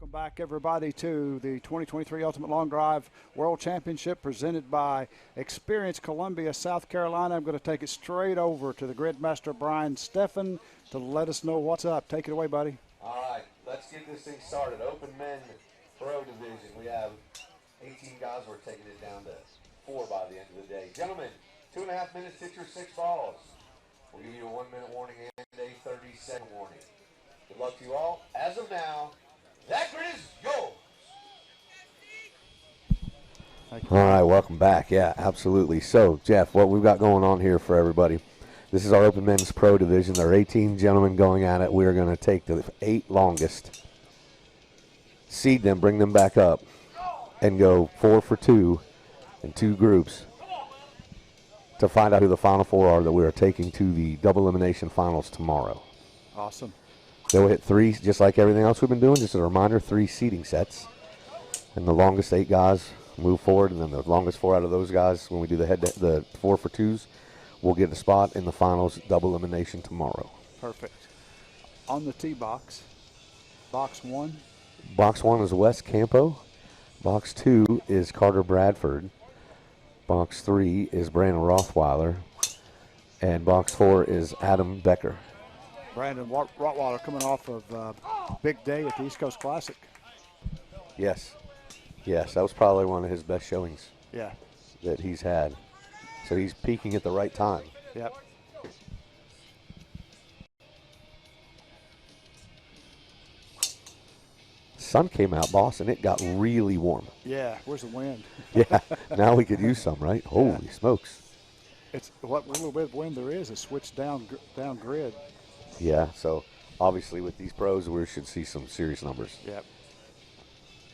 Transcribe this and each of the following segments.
Welcome back, everybody, to the 2023 Ultimate Long Drive World Championship presented by Experience Columbia, South Carolina. I'm going to take it straight over to the Gridmaster Brian Steffen to let us know what's up. Take it away, buddy. All right, let's get this thing started. Open men pro division. We have 18 guys. We're taking it down to 4 by the end of the day. Gentlemen, 2.5 minutes, hit your 6 balls. We'll give you a 1-minute warning and a 30-second warning. Good luck to you all. As of now, that grid is yours. All right, welcome back. Yeah, absolutely. So, Jeff, what we've got going on here for everybody, this is our Open Men's Pro Division. There are 18 gentlemen going at it. We are going to take the 8 longest, seed them, bring them back up, and go 4 for 2 in 2 groups to find out who the final 4 are that we are taking to the double elimination finals tomorrow. Awesome. They'll hit 3, just like everything else we've been doing. Just a reminder, 3 seeding sets. And the longest 8 guys move forward, and then the longest 4 out of those guys, when we do the 4 for 2s, will get a spot in the finals double elimination tomorrow. Perfect. On the tee box, box 1. Box 1 is Wes Campo. Box 2 is Carter Bradford. Box 3 is Brandon Rothweiler. And box 4 is Adam Becker. Brandon Rothweiler coming off of big day at the East Coast Classic. Yes. Yes, that was probably one of his best showings that he's had. So he's peaking at the right time. Yep. Sun came out, boss, and it got really warm. Yeah, where's the wind? Yeah, now we could use some, right? Holy smokes. It's what little bit of wind there is. It switched down grid. Yeah, so obviously with these pros, we should see some serious numbers. Yep.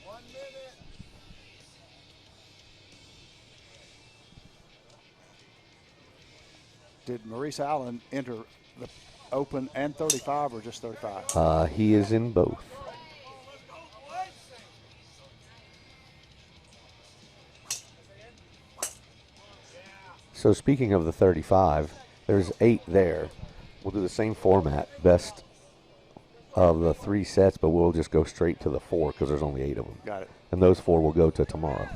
1 minute. Did Maurice Allen enter the Open and 35 or just 35? He is in both. So speaking of the 35, there's 8 there. We'll do the same format, best of the 3 sets, but we'll just go straight to the 4 because there's only 8 of them. Got it. And those 4 will go to tomorrow.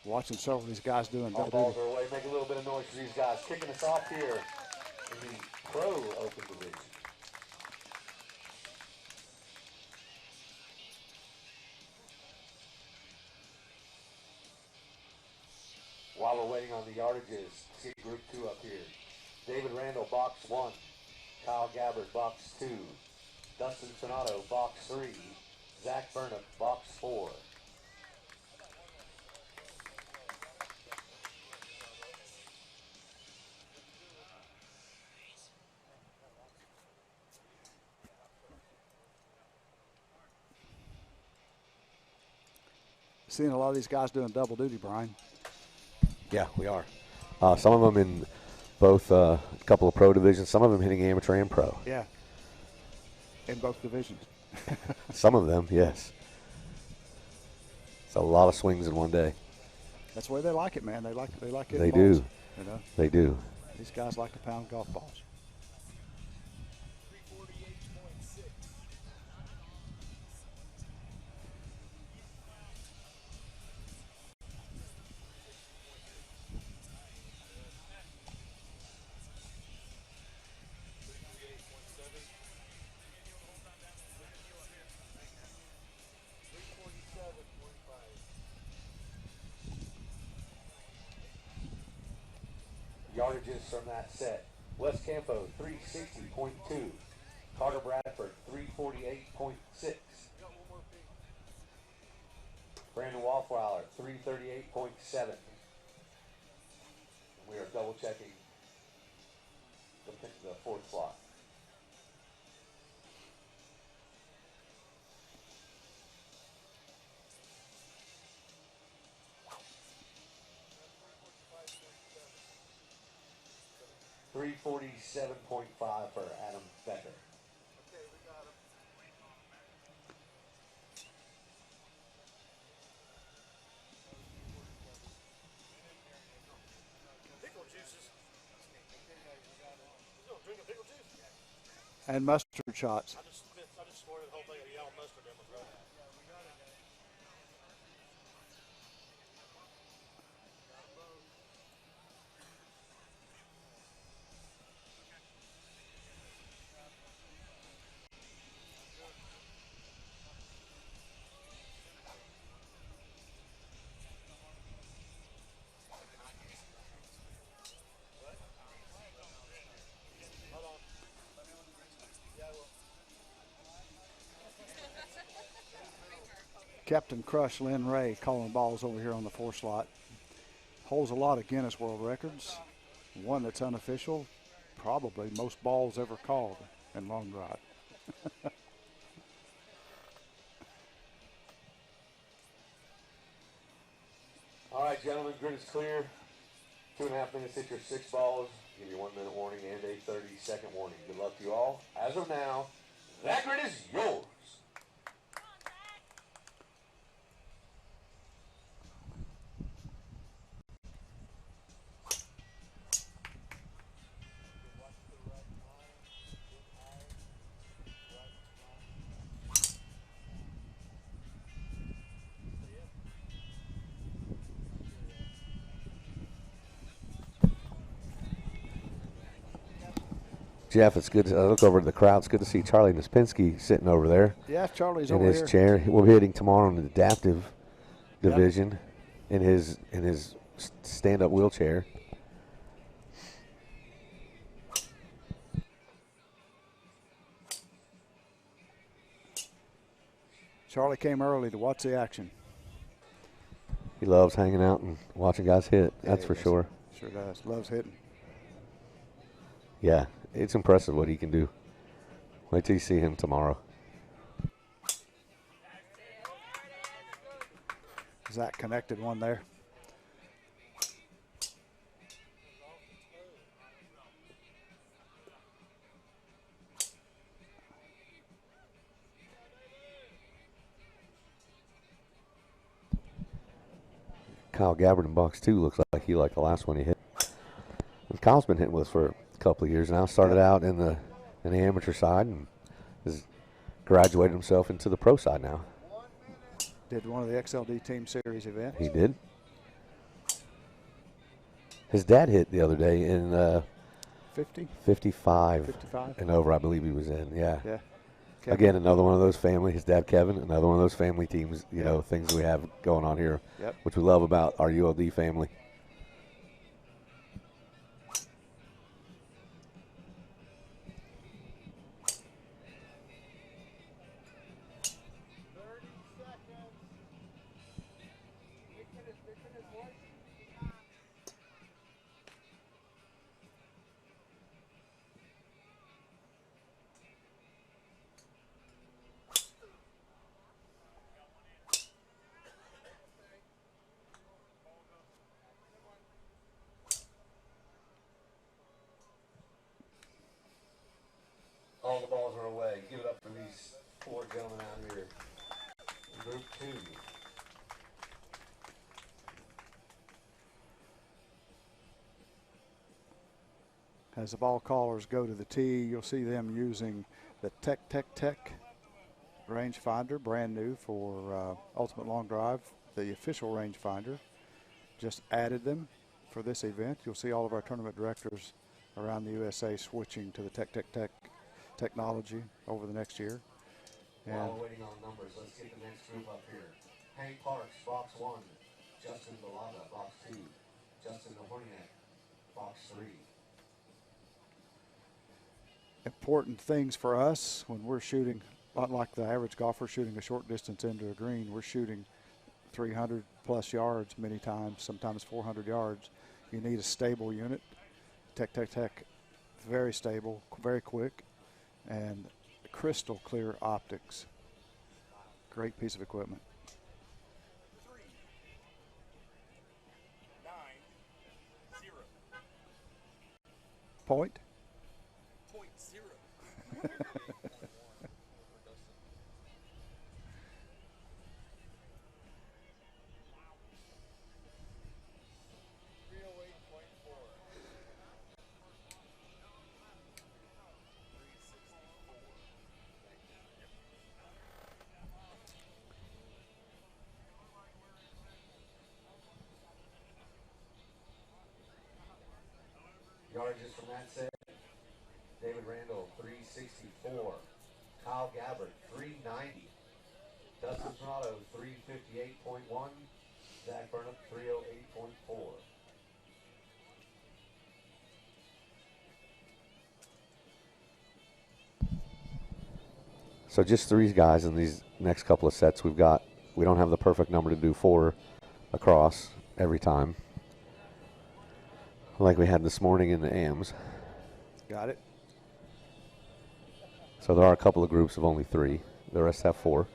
Watching several of these guys doing All double balls duty. are away. Make a little bit of noise for these guys. Kicking us off here in the pro open division. While we're waiting on the yardages, see group 2 up here. David Randall, box 1. Kyle Gabbard, box 2. Dustin Sonato, box 3. Zach Burnham, box 4. Seeing a lot of these guys doing double duty, Brian. Yeah, we are. Some of them in both a couple of pro divisions, some of them hitting amateur and pro. Yeah. In both divisions. Some of them, yes. It's a lot of swings in one day. That's the way they like it, man. They like it. They balls, do. You know? They do. These guys like to pound golf balls. Yardages from that set. Wes Campo, 360.2. Carter Bradford, 348.6. Brandon Wallflower, 338.7. We are double checking the 4th slot. 347.5 for Adam Becker. And mustard shots. I just snorted the whole thing of yellow mustard in my throat. Captain Crush Lynn Ray calling balls over here on the 4 slot. Holds a lot of Guinness World Records. One that's unofficial, probably most balls ever called in long drive. All right, gentlemen, grid is clear. 2.5 minutes hit your 6 balls. Give you 1 minute warning and a 30-second warning. Good luck to you all. As of now, that grid is yours. Jeff, it's good to look over to the crowd. It's good to see Charlie Nispinski sitting over there. Yeah, Charlie's in over his here. chair. We'll be hitting tomorrow in the adaptive division in his stand-up wheelchair. Charlie came early to watch the action. He loves hanging out and watching guys hit. That's for sure. Sure does. Loves hitting. Yeah, it's impressive what he can do. Wait till you see him tomorrow. Zach connected one there. Kyle Gabbard in box 2 looks like he liked the last one he hit. And Kyle's been hitting with us for a couple of years now. Started out in the amateur side and has graduated himself into the pro side now. Did one of the XLD Team Series events. He did. His dad hit the other day in 55 and over, I believe he was in. Yeah. Yeah. Kevin. Again, another one of those family. His dad, Kevin, another one of those family teams. You know, things we have going on here, which we love about our ULD family. All the balls are away. Give it up for these 4 gentlemen out here. Group 2. As the ball callers go to the tee, you'll see them using the Tech rangefinder, brand new for Ultimate Long Drive, the official rangefinder. Just added them for this event. You'll see all of our tournament directors around the USA switching to the Tech technology over the next year. While we're waiting on numbers, let's get the next group up here. Hank Parks, box 1. Justin Balaga, box 2. Justin Horniak, box 3. Important things for us when we're shooting, not like the average golfer shooting a short distance into a green, we're shooting 300 plus yards many times, sometimes 400 yards. You need a stable unit. Tech, very stable, very quick, and crystal clear optics. Great piece of equipment. 3, 9, 0. point? .0. Yardages from that set. David Randall, 364. Kyle Gabbard, 390. Dustin Prado, 358.1. Zach Burnham, 308.4. So just 3 guys in these next couple of sets. We don't have the perfect number to do 4 across every time, like we had this morning in the AMs. Got it. So there are a couple of groups of only 3. The rest have 4.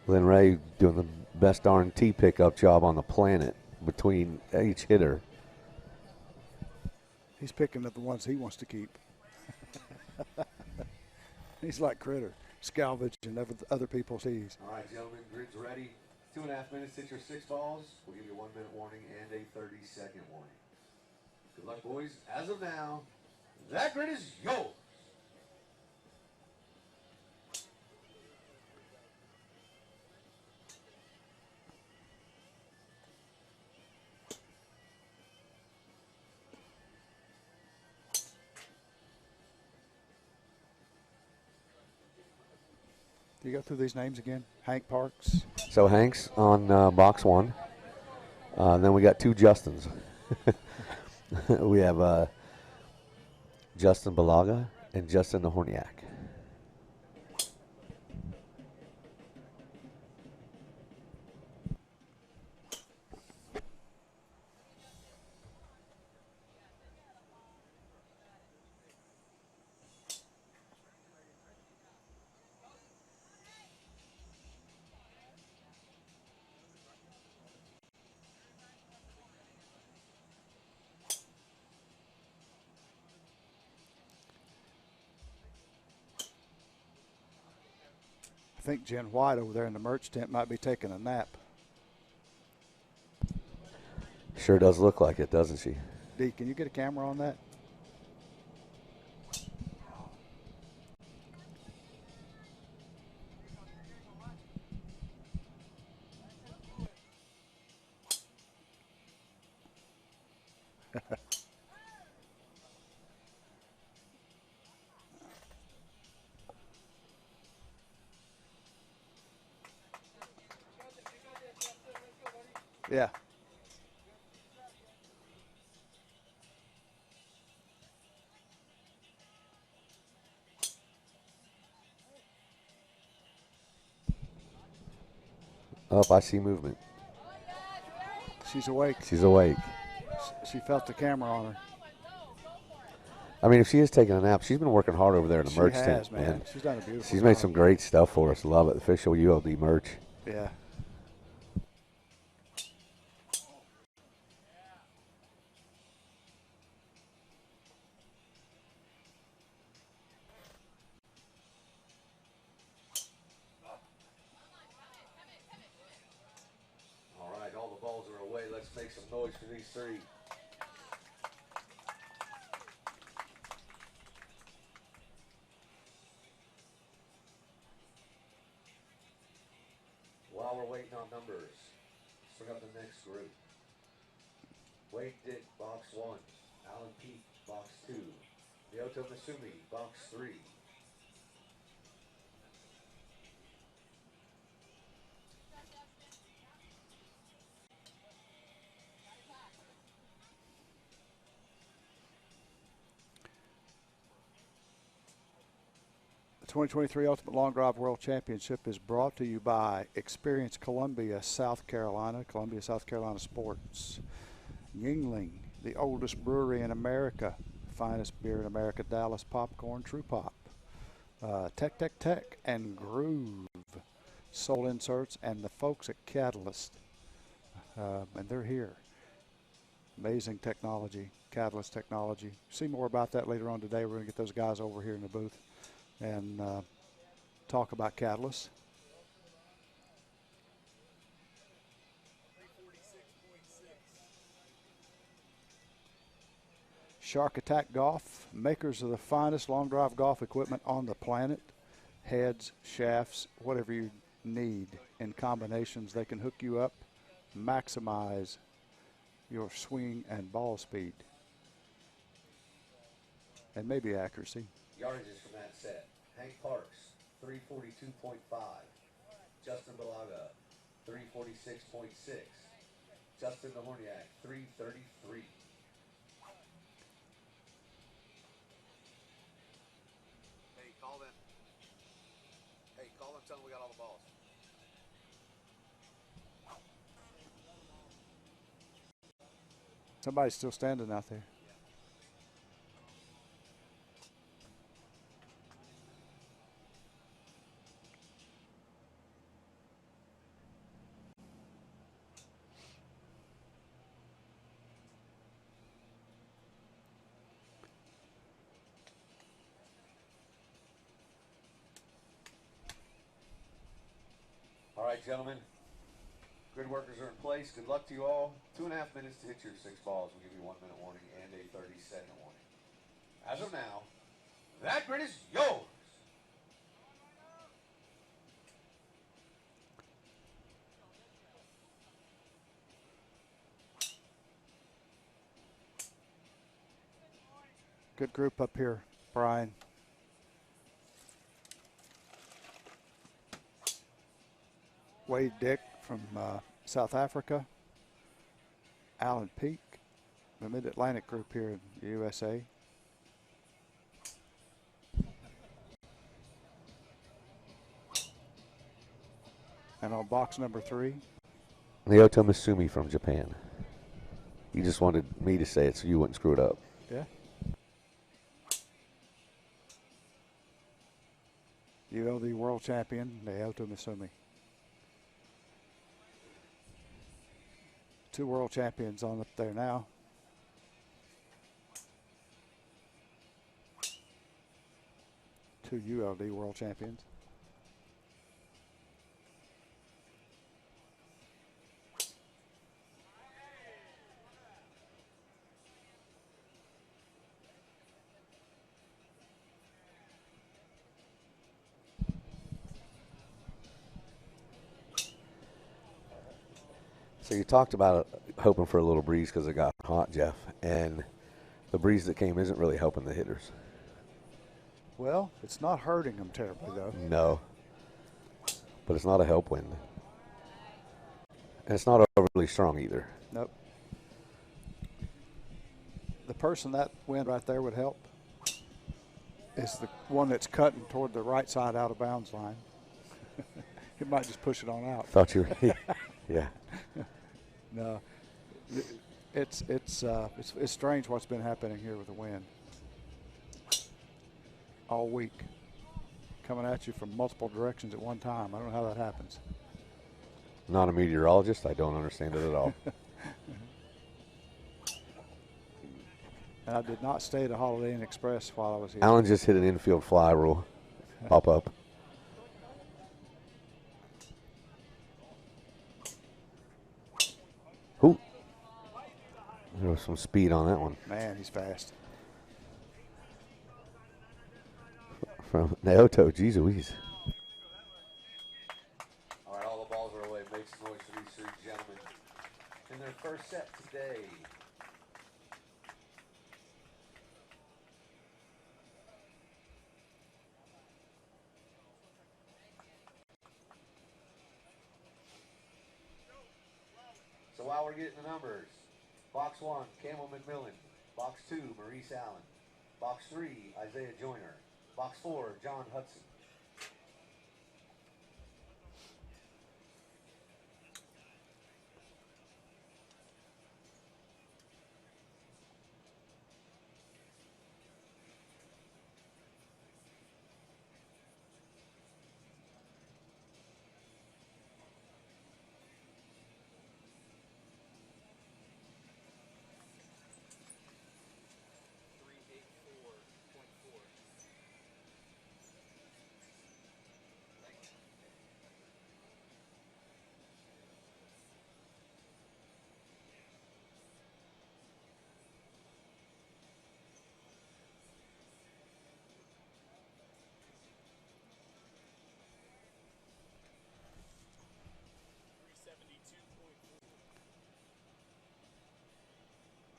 Lynn Ray doing the best darn tee pickup job on the planet between each hitter. He's picking up the ones he wants to keep. He's like Critter, salvaging other people's tees. All right, gentlemen, grid's ready. 2.5 minutes, hit your 6 balls. We'll give you a 1-minute warning and a 30-second warning. Good luck, boys. As of now, that grid is yours. Do you go through these names again? Hank Parks. So Hank's on box 1. Then we got 2 Justins. We have Justin Balaga and Justin the Horniak. I think Jen White over there in the merch tent might be taking a nap. Sure does look like it, doesn't she? Dee, can you get a camera on that? Yeah. Oh, I see movement. She's awake. She's awake. She felt the camera on her. I mean, if she is taking a nap, she's been working hard over there in the merch She has, tent, man. She's done a beautiful She's job. made some great stuff for us. Love it. Official ULD merch. Yeah. All right, all the balls are away. Let's make some noise for these 3. While we're waiting on numbers, let's bring up the next group. Wade Dick, box 1. Alan Peake, box 2. Ryoto Masumi, box 3. The 2023 Ultimate Long Drive World Championship is brought to you by Experience Columbia, South Carolina, Columbia, South Carolina Sports. Yingling, the oldest brewery in America, finest beer in America, Dallas Popcorn, True Pop. Tech, and Groove. Soul Inserts, and the folks at Catalyst. And they're here. Amazing technology, Catalyst technology. See more about that later on today. We're going to get those guys over here in the booth and talk about Catalyst. Shark Attack Golf, makers of the finest long drive golf equipment on the planet. Heads, shafts, whatever you need in combinations, they can hook you up, maximize your swing and ball speed, and maybe accuracy. Yardages from that set. Hank Parks, 342.5. Justin Balaga, 346.6. Justin Dehorniak, 333. Hey, call them. Hey, call them, tell them we got all the balls. Somebody's still standing out there. All right, gentlemen. Grid workers are in place. Good luck to you all. 2.5 minutes to hit your 6 balls. We'll give you 1 minute warning and a 30-second warning. As of now, that grid is yours. Good group up here, Brian. Wade Dick from South Africa. Alan Peak, the Mid-Atlantic group here in the USA. And on box number 3, Naoto Misumi from Japan. You just wanted me to say it so you wouldn't screw it up. yeah. ULD world champion, Naoto Misumi. 2 world champions on up there now. Two ULD world champions. So you talked about hoping for a little breeze because it got hot, Jeff, and the breeze that came isn't really helping the hitters. Well, it's not hurting them terribly, though. No, but it's not a help wind. And it's not overly strong either. Nope. The person that wind right there would help is the one that's cutting toward the right side out of bounds line. It might just push it on out. Thought you were, yeah. No, it's strange what's been happening here with the wind all week, coming at you from multiple directions at one time. I don't know how that happens. Not a meteorologist. I don't understand it at all. And I did not stay at a Holiday Inn Express while I was here. Alan just hit an infield fly rule. Pop up. Ooh. There was some speed on that one. Man, he's fast. From Naoto, geez Louise. All right, all the balls are away. Make some noise for these 3 gentlemen in their first set today. So while we're getting the numbers, box 1, Campbell McMillan. Box 2, Maurice Allen. Box 3, Isaiah Joyner. Box 4, John Hudson.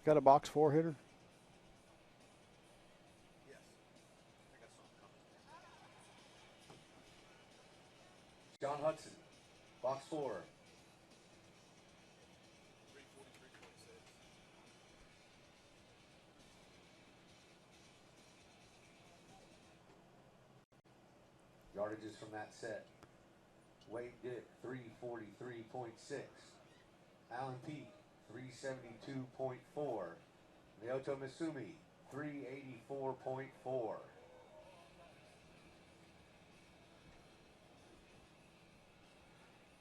Got a box 4 hitter? John Hudson, box 4. Yardages from that set. Wade Dick, 343.6. Alan Peak, 372.4. Naoto Misumi, 384.4.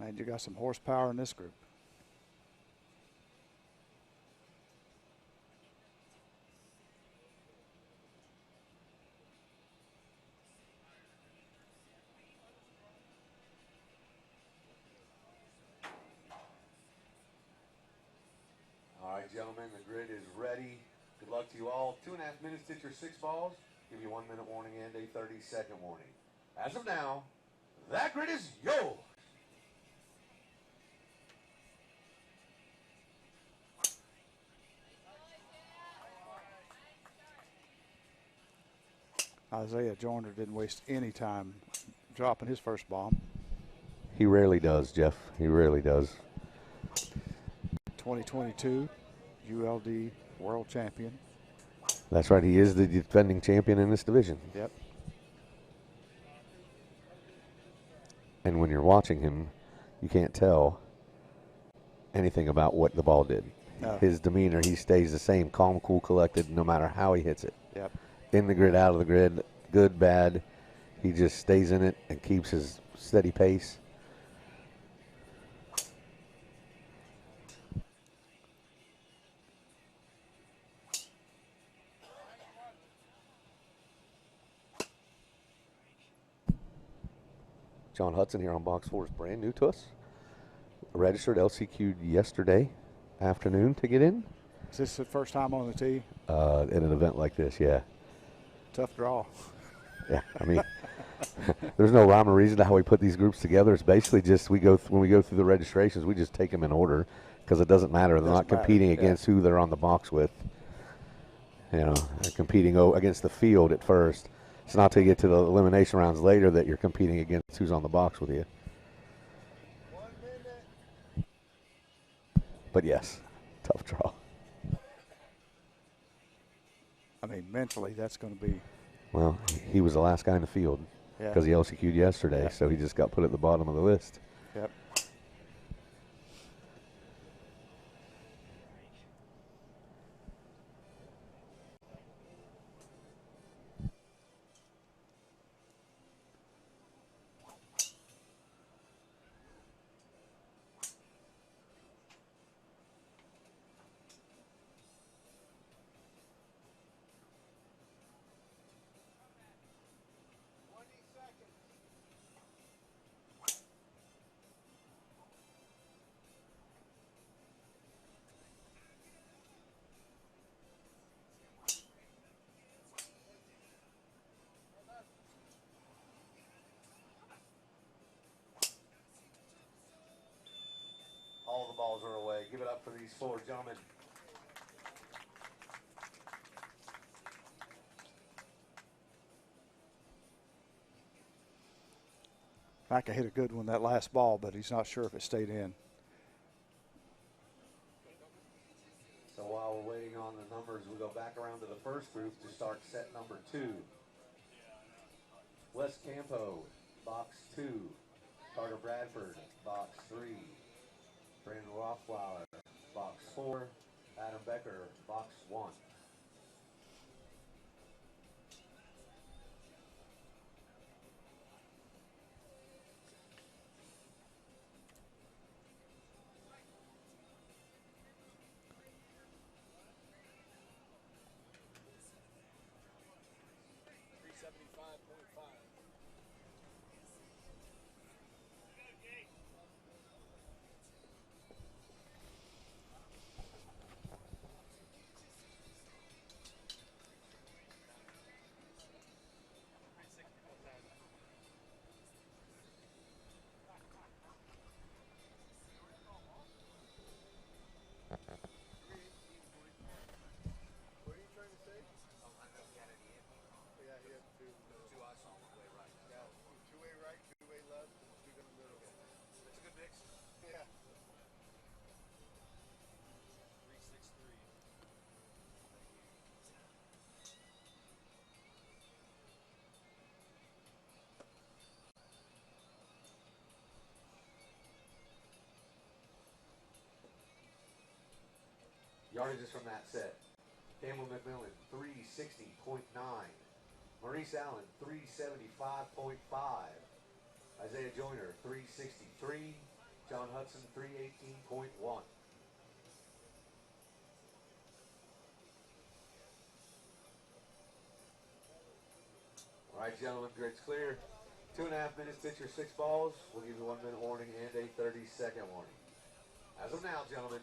Man, you got some horsepower in this group. All right, gentlemen, the grid is ready. Good luck to you all. 2.5 minutes to hit your 6 balls. Give you 1 minute warning and a 30-second warning. As of now, that grid is yours. Isaiah Joyner didn't waste any time dropping his first bomb. He rarely does, Jeff. He rarely does. 2022 ULD world champion. That's right. He is the defending champion in this division. Yep. And when you're watching him, you can't tell anything about what the ball did. No. His demeanor, he stays the same, calm, cool, collected, no matter how he hits it. Yep. In the grid, out of the grid, good, bad. He just stays in it and keeps his steady pace. John Hudson here on Box 4 is brand new to us. Registered LCQ'd yesterday afternoon to get in. Is this the first time on the tee? In an event like this, yeah. Tough draw. Yeah, I mean, there's no rhyme or reason to how we put these groups together. It's basically just when we go through the registrations, we just take them in order because it doesn't matter. They're not competing against who they're on the box with. You know, they're competing against the field at first. It's not till you get to the elimination rounds later that you're competing against who's on the box with you. But yes, tough draw. I mean, mentally, that's going to be. Well, he was the last guy in the field because he LCQ'd yesterday, so he just got put at the bottom of the list. Yep. All the balls are away. Give it up for these 4 gentlemen. Micah hit a good one that last ball, but he's not sure if it stayed in. So while we're waiting on the numbers, we go back around to the first group to start set number 2. Wes Campo, box 2. Carter Bradford, box 3. Brandon Rothweiler, box 4. Adam Becker, box 1. Yardages from that set. Campbell McMillan, 360.9. Maurice Allen, 375.5. Isaiah Joyner, 363. John Hudson, 318.1. All right, gentlemen, grid's clear. 2.5 minutes, pitch your 6 balls. We'll give you 1 minute warning and a 30-second warning. As of now, gentlemen,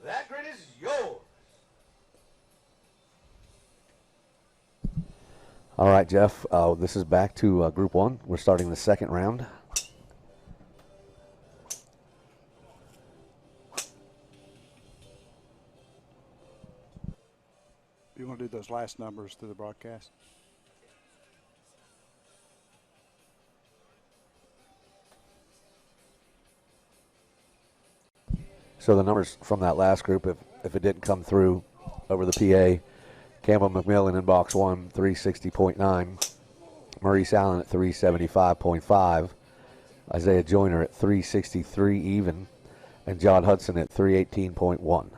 that grid is yours. All right, Jeff, this is back to Group 1. We're starting the second round. You want to do those last numbers through the broadcast? So the numbers from that last group, if it didn't come through over the PA, Campbell McMillan in box 1, 360.9. Maurice Allen at 375.5. Isaiah Joyner at 363 even. And John Hudson at 318.1.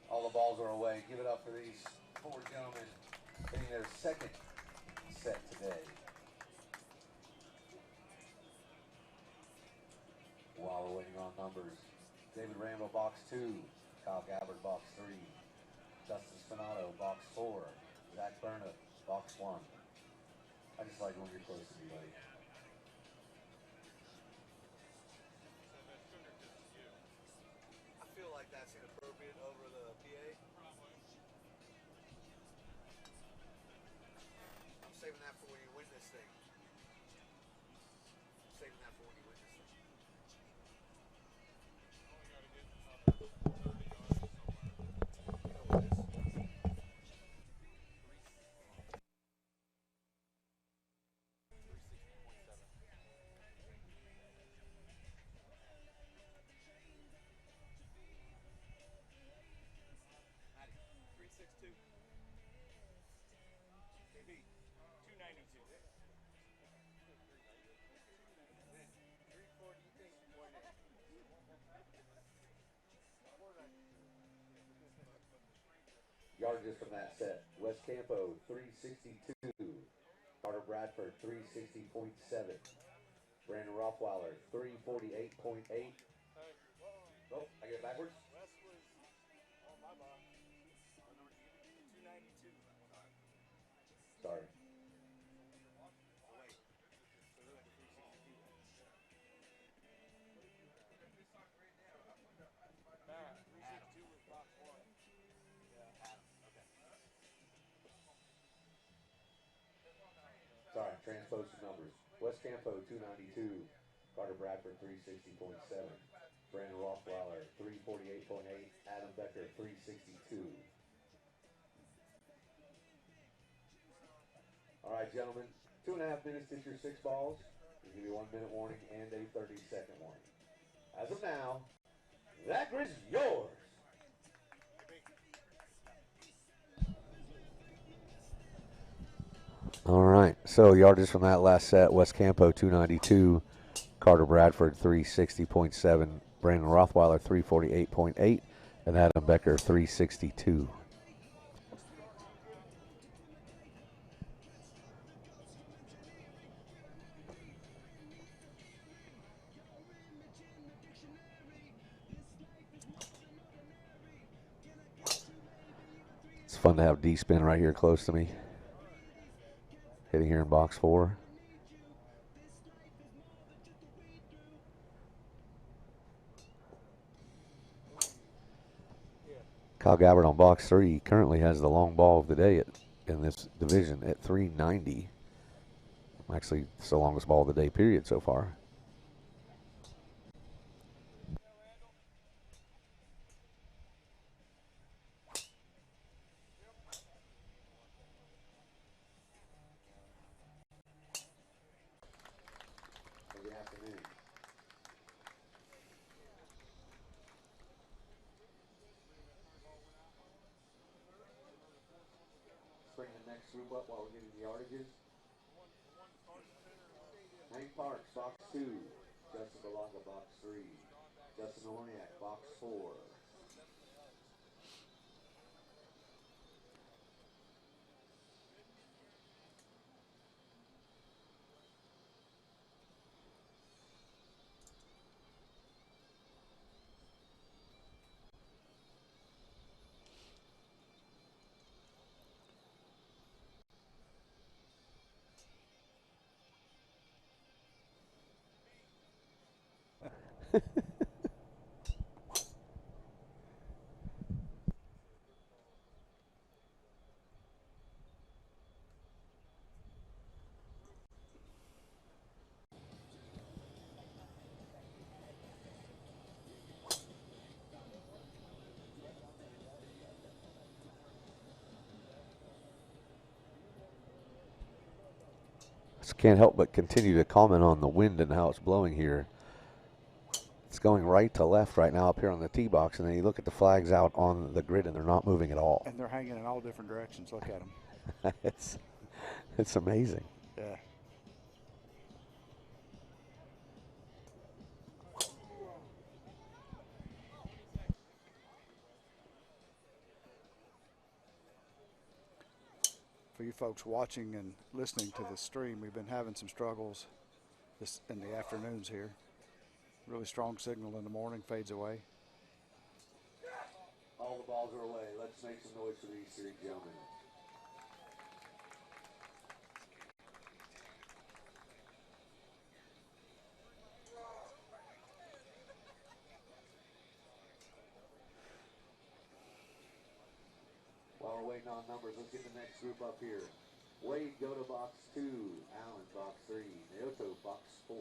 All the balls are away. Give it up for these 4 gentlemen hitting their second set today. While we're waiting on numbers, David Rambo, box 2. Kyle Gabbard, box 3. Justin Spinato, box 4. Zach Burnett, box 1. I just like when you're close to me, buddy. I feel like that's inappropriate over the PA. I'm saving that for when you win this thing. I'm saving that for when you win this thing. Yardages from that set. Wes Campo, 362. Carter Bradford, 360.7. Brandon Rothweiler, 348.8. Oh, I get it backwards? Sorry. Sorry, transpose some numbers. West Campo, 292. Carter Bradford 360.7. Brandon Rothweiler 348.8. Adam Becker 362. All right, gentlemen, 2.5 minutes hit your 6 balls. We'll give you a 1-minute warning and a 30-second warning. As of now, that grid is yours. All right, so yardage from that last set, West Campo 292, Carter Bradford 360.7, Brandon Rothweiler 348.8, and Adam Becker 362. It's fun to have D-spin right here close to me. Hitting here in box 4. Kyle Gabbard on box 3 currently has the long ball of the day in this division at 390. Actually, it's the longest ball of the day period so far. Good afternoon. Bring the next group up while we're getting the yardages. Hank Parks, box 2. Justin Belaga, box 3. Justin Orniak, box 4. Just can't help but continue to comment on the wind and how it's blowing here. It's going right to left right now up here on the tee box, and then you look at the flags out on the grid, and they're not moving at all. And they're hanging in all different directions. Look at them. it's amazing. Yeah. For you folks watching and listening to the stream, we've been having some struggles this in the afternoons here. Really strong signal in the morning, fades away. All the balls are away. Let's make some noise for these 3 gentlemen. While we're waiting on numbers, let's get the next group up here. Wade, go to box 2. Allen, box 3. Naoto, box 4.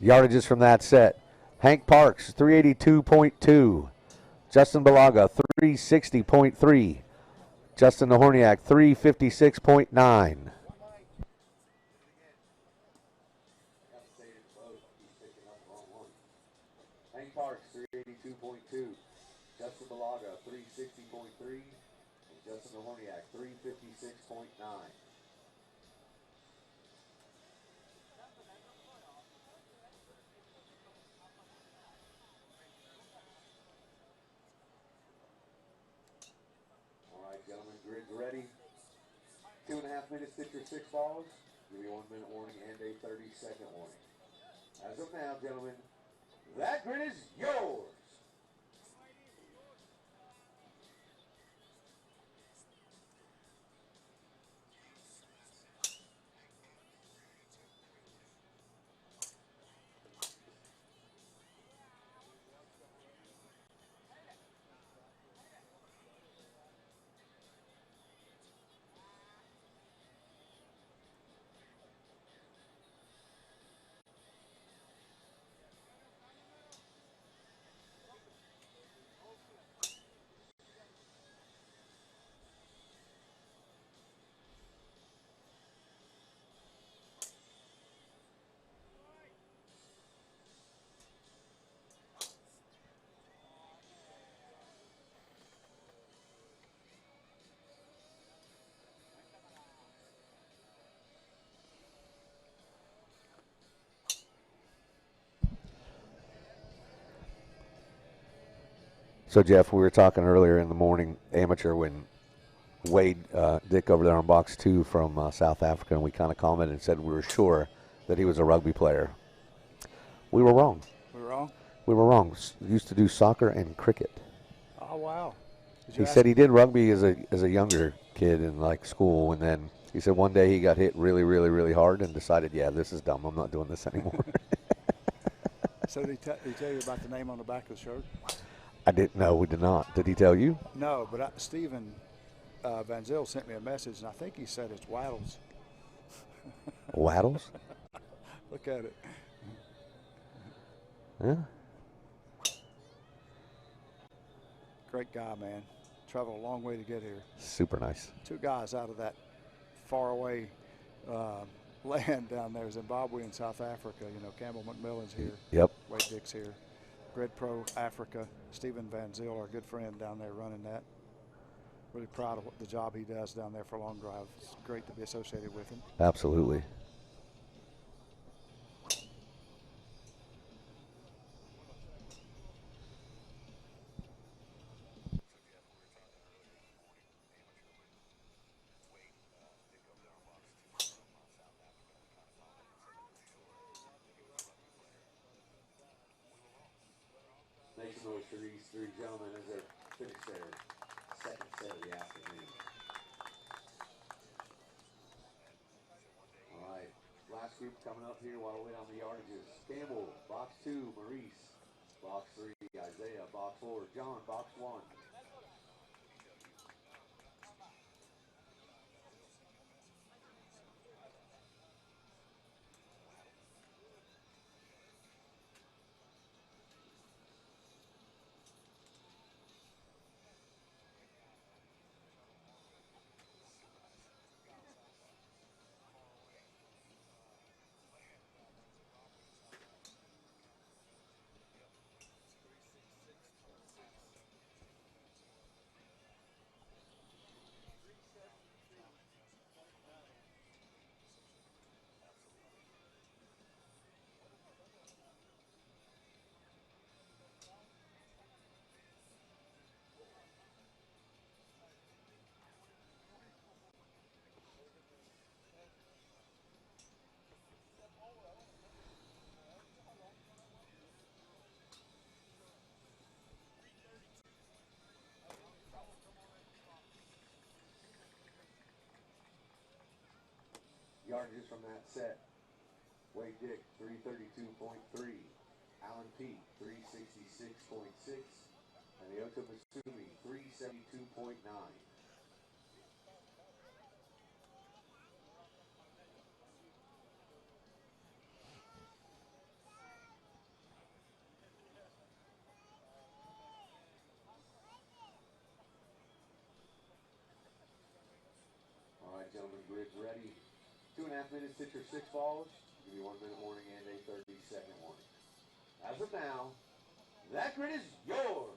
Yardages from that set. Hank Parks, 382.2. Justin Belaga, 360.3. Justin Nahorniak, 356.9. Hank Parks, 382.2. Justin Belaga, 360.3. And Justin Horniak, 356.9. All right, gentlemen, grid's ready. 2.5 minutes, hit your 6 balls. Give you a 1 minute warning and a 30-second warning. As of now, gentlemen, that grid is yours. So, Jeff, we were talking earlier in the morning, amateur, when Wade Dick over there on box 2 from South Africa, and we kind of commented and said we were sure that he was a rugby player. We were wrong. We were wrong? We were wrong. Used to do soccer and cricket. Oh, wow. He said he did rugby as a younger kid in like school, and then he said one day he got hit really, really, really hard and decided, yeah, this is dumb. I'm not doing this anymore. So did he tell you about the name on the back of the shirt? I didn't know. We did not. Did he tell you? No, but Stephen Van Zyl sent me a message, and I think he said it's Waddles. Waddles? Look at it. Yeah. Great guy, man. Traveled a long way to get here. Super nice. 2 guys out of that faraway land down there, Zimbabwe and South Africa. You know, Campbell McMillan's here. Yep. Wade Dick's here. Grid Pro Africa, Stephen Van Zyl, our good friend down there running that. Really proud of the job he does down there for Long Drive. It's great to be associated with him. Absolutely. Make some noise for these 3 gentlemen as they finish their second set of the afternoon. All right, last group coming up here while we wait on the yardages. Campbell, box 2, Maurice, box 3, Isaiah, box 4, John, box 1. Yardages from that set. Wade Dick, 332.3. Alan Peak, 366.6. And the Oto Masumi, 372.9. All right, gentlemen, grid's ready. 2.5 minutes, hit your 6 balls. Give you 1 minute warning and a 30-second warning. As of now, that grid is yours.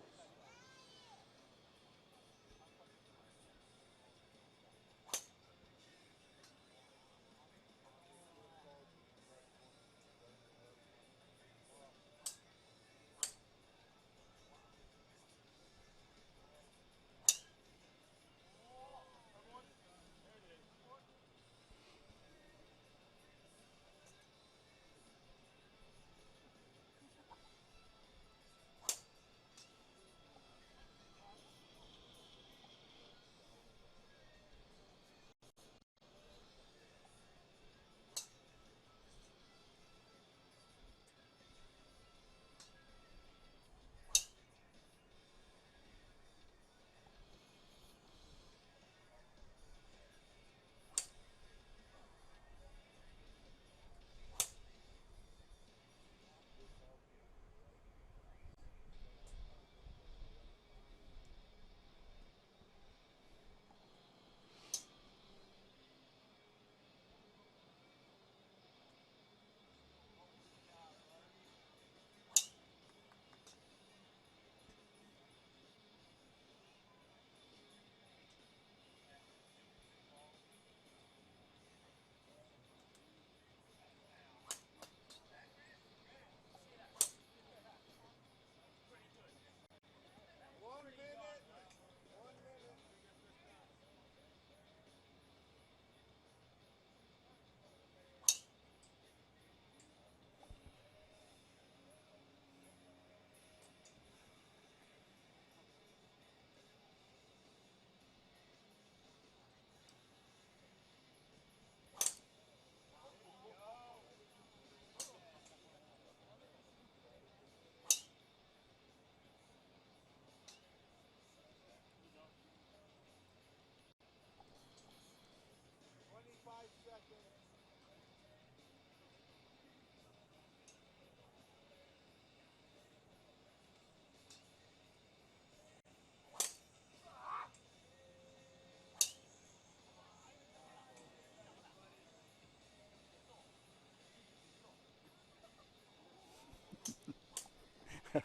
I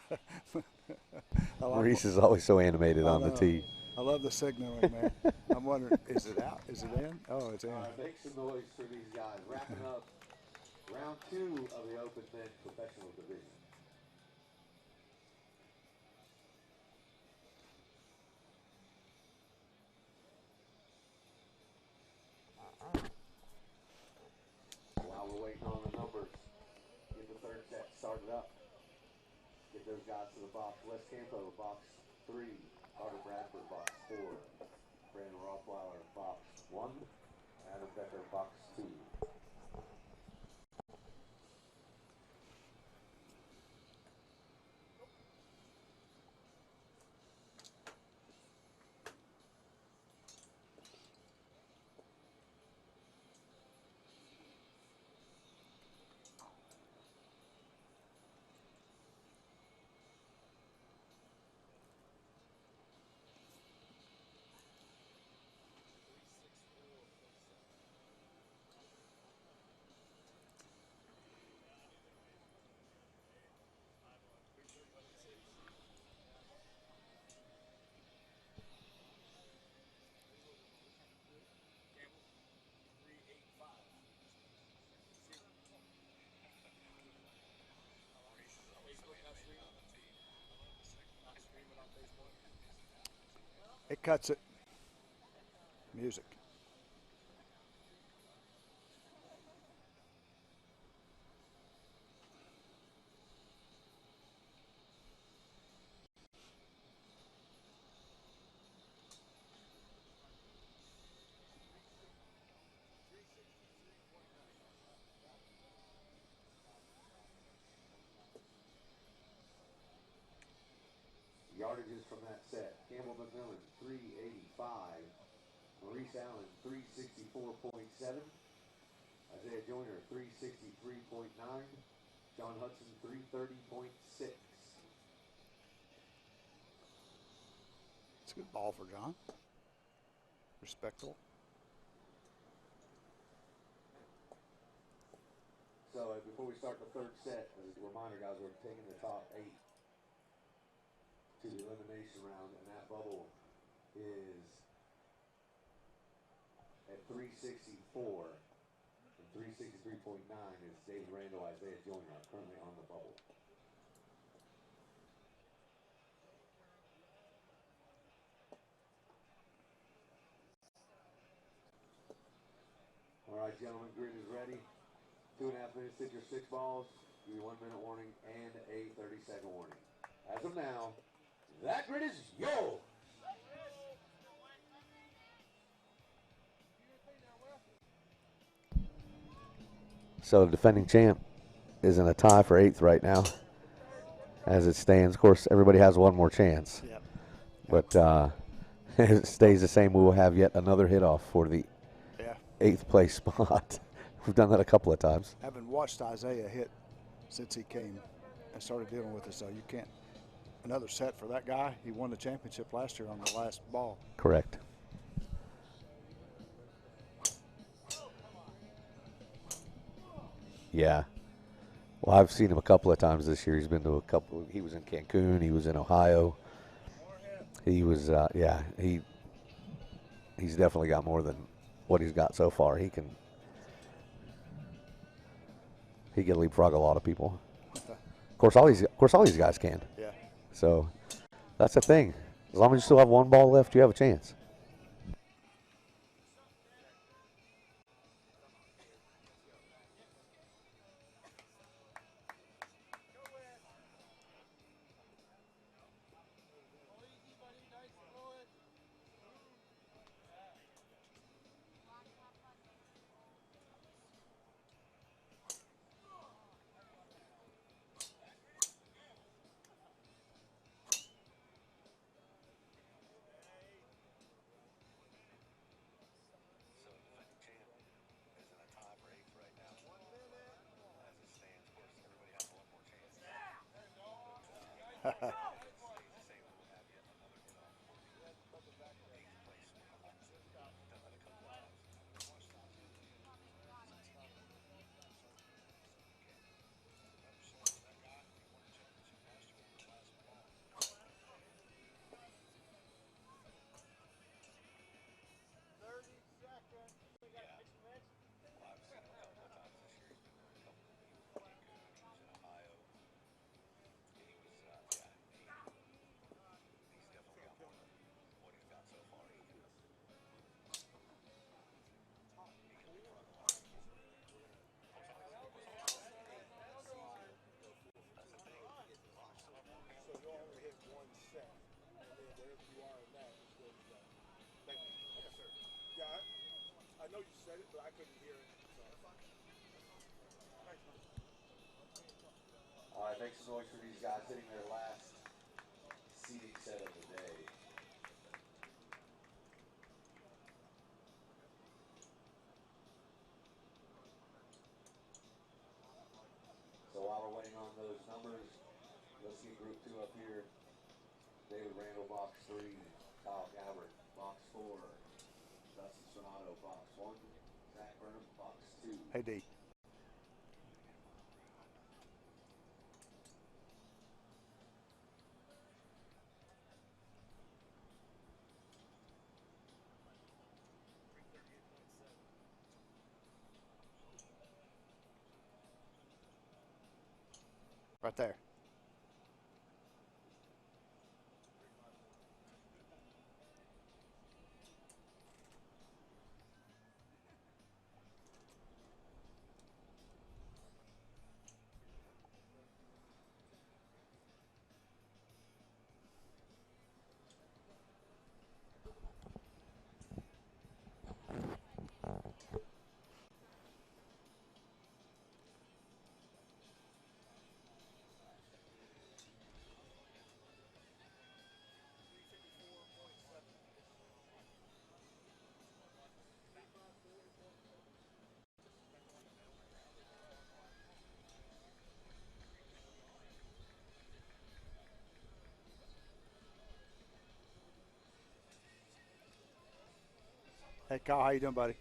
like Maurice is always so animated on the know. tee. I love the signaling, man. I'm wondering, is it out? Is it in? Oh, it's in. All right, make some noise for these guys. Wrapping up round 2 of the Open Men Professional Division. While we're waiting on the numbers, get the third set started up. Get those guys to the box. Wes Campo, box 3. Carter Bradford, box 4. Brandon Rothweiler, box 1. Adam Becker, box 2. It cuts it. Music. Yardages from that set. Campbell McMillan, 385. Maurice Allen, 364.7. Isaiah Joyner, 363.9. John Hudson, 330.6. It's a good ball for John. Respectful. So before we start the third set, as a reminder, guys, we're taking the top 8 to the elimination round, and that bubble is at 364, and 363.9 is David Randall, Isaiah Joyner, currently on the bubble. All right, gentlemen, grid is ready. 2.5 minutes, hit your 6 balls. Give you 1 minute warning and a 30-second warning. As of now, that grid is yours. So the defending champ is in a tie for 8th right now as it stands. Of course, everybody has one more chance. Yep. But if it stays the same, we will have yet another hit off for the Yeah. 8th place spot. We've done that a couple of times. Haven't watched Isaiah hit since he came and started dealing with us, so you can't. Another set for that guy. He won the championship last year on the last ball. Correct. Yeah. Well, I've seen him a couple of times this year. He's been to a couple. He was in Cancun. He was in Ohio. He was, he's definitely got more than what he's got so far. He can leapfrog a lot of people. Of course, all these guys can. Yeah. So that's the thing. As long as you still have one ball left, you have a chance. know you said it, but I couldn't hear it. All right, make some noise for these guys hitting their last seating set of the day. So while we're waiting on those numbers, let's get group 2 up here. David Randall, box 3. Kyle Gabbert, box 4. Dustin Sonato, box 1. Zach Burnham, box 2. Hey, D. Right there. Hey, Kyle, how you doing, buddy?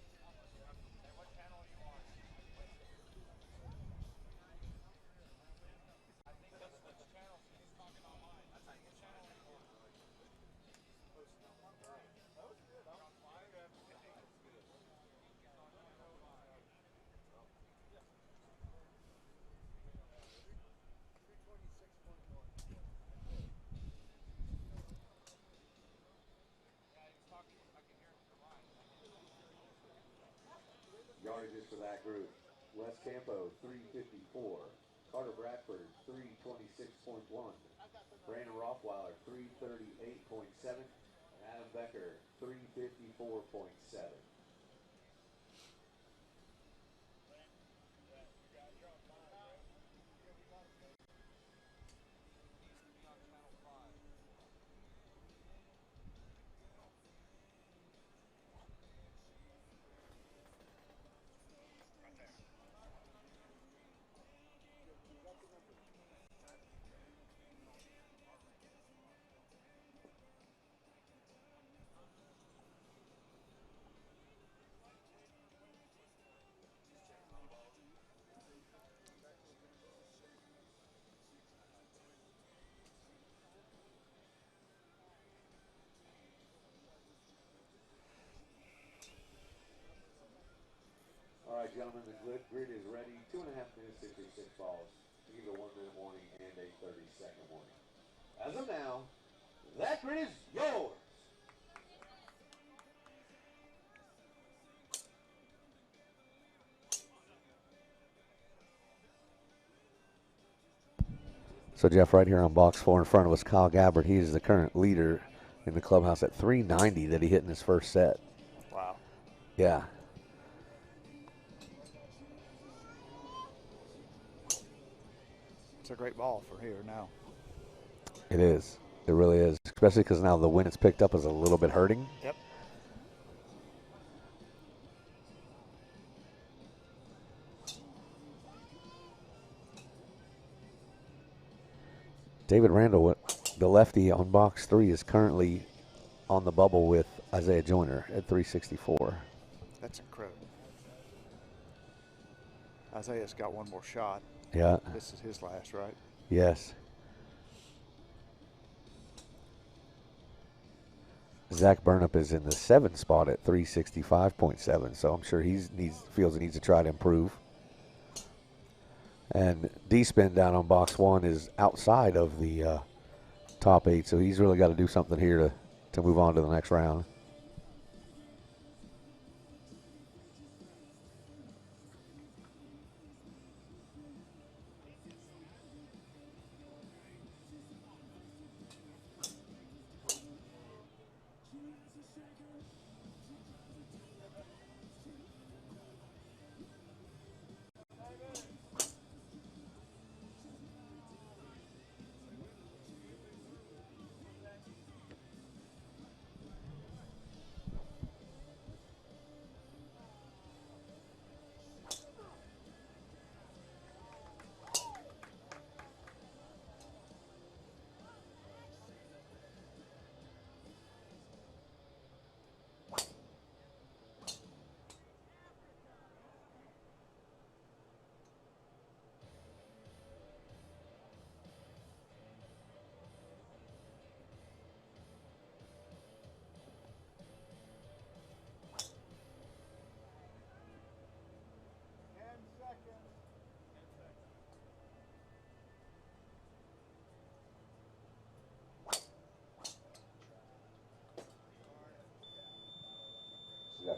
Yardages for that group. Wes Campo, 354. Carter Bradford, 326.1. Brandon Rothweiler, 338.7. And Adam Becker, 354.7. All right, gentlemen, the grid is ready. 2.5 minutes, 66 balls. To give a 1-minute warning and a 30-second warning. As of now, that grid is yours. So, Jeff, right here on box 4 in front of us, Kyle Gabbert. He is the current leader in the clubhouse at 390 that he hit in his first set. Wow. Yeah. It's a great ball for here now. It is. It really is. Especially because now the wind it's picked up is a little bit hurting. Yep. David Randall, the lefty on box 3, is currently on the bubble with Isaiah Joyner at 364. That's incredible. Isaiah's got one more shot. Yeah. This is his last, right? Yes. Zach Burnham is in the 7th spot at 365.7, so I'm sure he feels he needs to try to improve. And D-Spin down on box 1 is outside of the top 8, so he's really got to do something here to move on to the next round.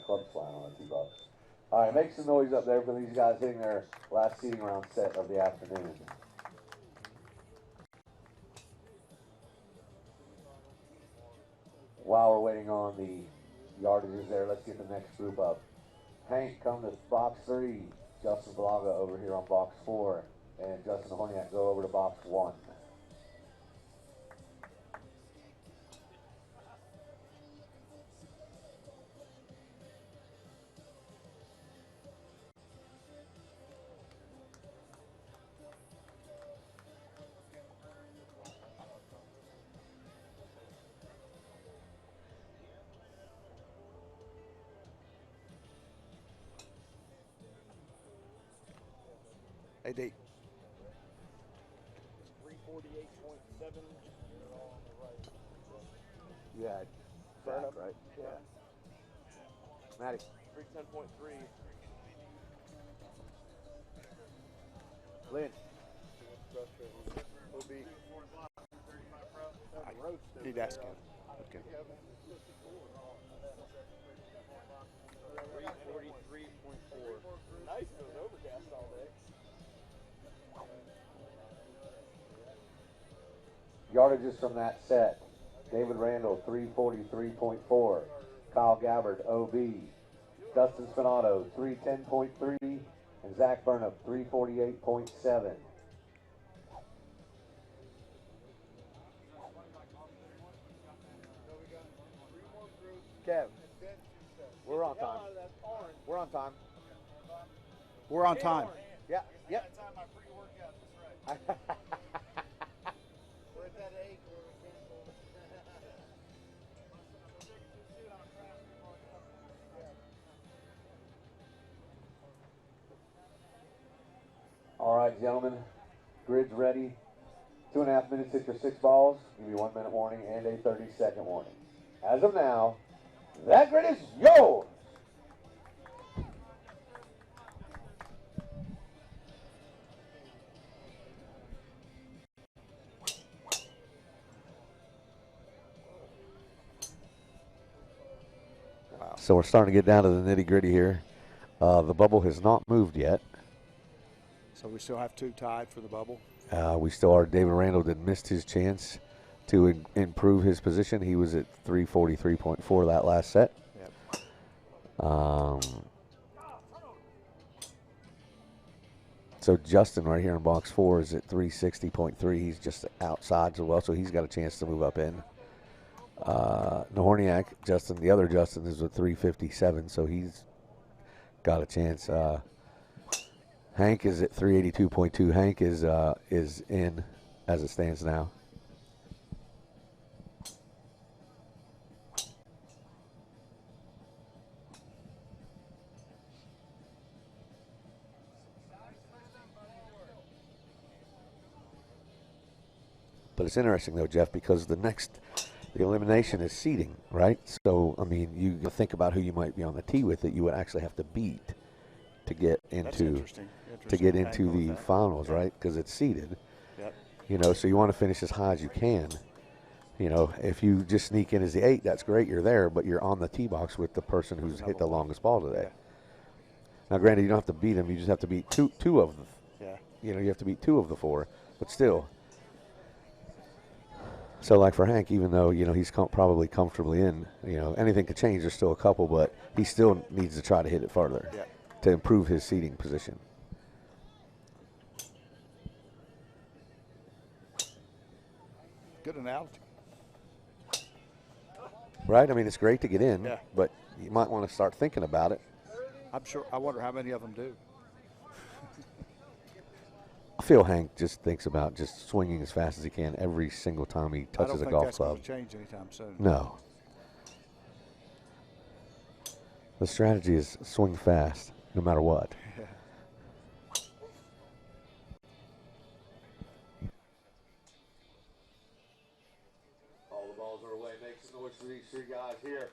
clubs flying on the tee box. All right, make some noise up there for these guys hitting their last seeding round set of the afternoon. While we're waiting on the yardages there, let's get the next group up. Hank, come to box 3. Justin Blaga over here on box 4. And Justin Horniak, go over to box 1. AD. 348.7. Yeah, back, right? Yeah. Matty. 310.3. Lynn. Will be. Need to ask him. Okay. 343.4. Nice, it was overcast all day. Yardages from that set. David Randall, 343.4. Kyle Gabbard, OB. Dustin Spinato, 310.3. And Zach Burnham, 348.7. Kev, we're on time. We're on time. We're on time. Yeah, yep. All right, gentlemen, grid's ready. 2.5 minutes, hit your 6 balls. Give you 1 minute warning and a 30-second warning. As of now, that grid is yours. So we're starting to get down to the nitty gritty here. The bubble has not moved yet. So we still have 2 tied for the bubble. We still are. David Randall did missed his chance to improve his position. He was at 343.4 that last set. Yep. So Justin right here in box 4 is at 360.3. He's just outside as well, so he's got a chance to move up in. Nahorniak, Justin, the other Justin, is at 357, so he's got a chance. Hank is at 382.2. Hank is in as it stands now. But it's interesting though, Jeff, because the elimination is seeding, right? So I mean, you think about who you might be on the tee with that you would actually have to beat to get into the finals, right? Because it's seeded. Yep. You know, so you want to finish as high as you can. You know, if you just sneak in as the 8, that's great. You're there, but you're on the tee box with the person who's hit the longest ball today. Yeah. Now, granted, you don't have to beat them. You just have to beat two of them. Yeah. You know, you have to beat 2 of the 4, but still. So, like for Hank, even though, you know, he's probably comfortably in, you know, anything could change. There's still a couple, but he still needs to try to hit it farther to improve his seating position. Good analogy. Right? I mean, it's great to get in, but you might want to start thinking about it. I'm sure. I wonder how many of them do. I feel Hank just thinks about just swinging as fast as he can every single time he touches a golf club. I don't think that's going to change anytime soon. No. The strategy is swing fast, no matter what. All the balls are away. Make some noise for these 3 guys here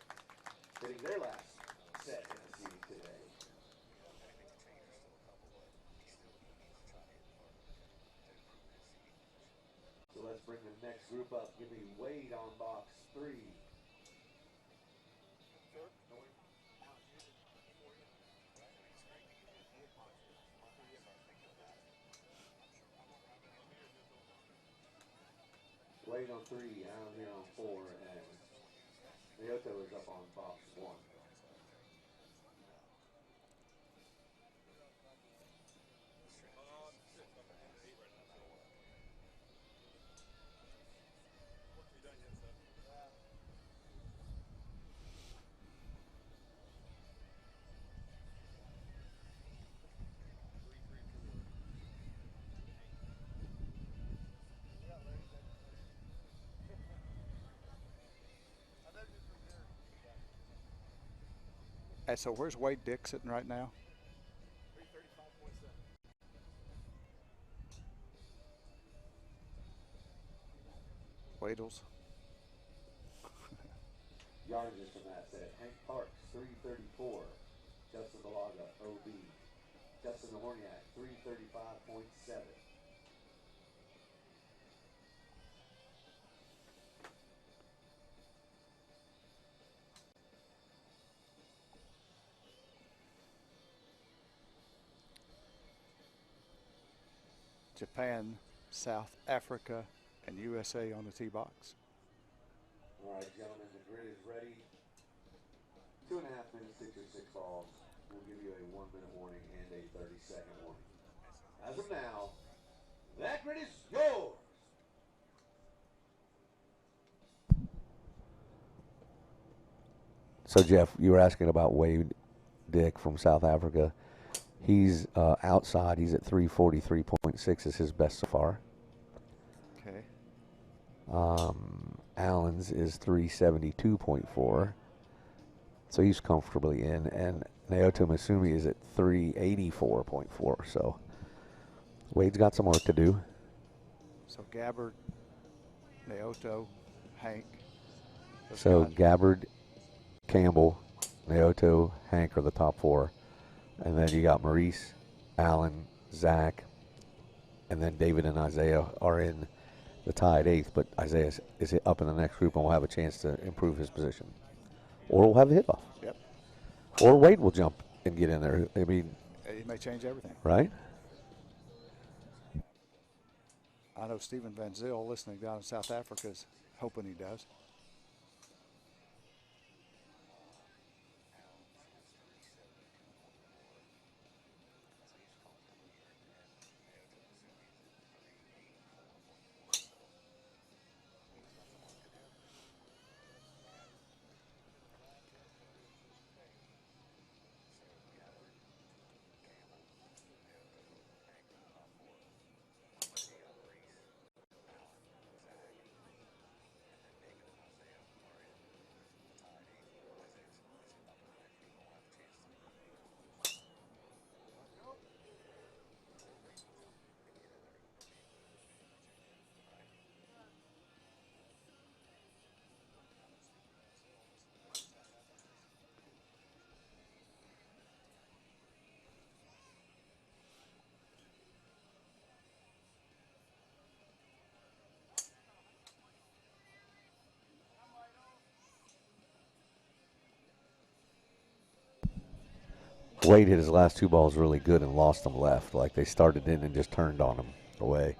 hitting their last set in the seating today. So let's bring the next group up. Give me Wade on box 3. on 3, Allen here on 4, and Leoto is up on box 1. And so where's Wade Dick sitting right now? 335.7. Wadles. Yardages from that set. Hank Parks, 334. Justin Balaga, OB. Justin Horniak, 335.7. Japan, South Africa, and USA on the tee box. All right, gentlemen, the grid is ready. 2.5 minutes, 6 or 6 balls. We'll give you a 1-minute warning and a 30-second warning. As of now, that grid is yours. So, Jeff, you were asking about Wade Dick from South Africa. He's outside. He's at 343.6 is his best so far. Okay. Allen's is 372.4. So he's comfortably in. And Naoto Masumi is at 384.4. So Wade's got some work to do. So Gabbard, Naoto, Hank. So Gabbard, Campbell, Naoto, Hank are the top 4. And then you got Maurice, Allen, Zach, and then David and Isaiah are in the tied 8th. But Isaiah is up in the next group and will have a chance to improve his position. Or we'll have the hit off. Yep. Or Wade will jump and get in there. I mean, He may change everything. right? I know Stephen Van Zyl, listening down in South Africa, is hoping he does. Wade hit his last 2 balls really good and lost them left. Like they started in and just turned on him away.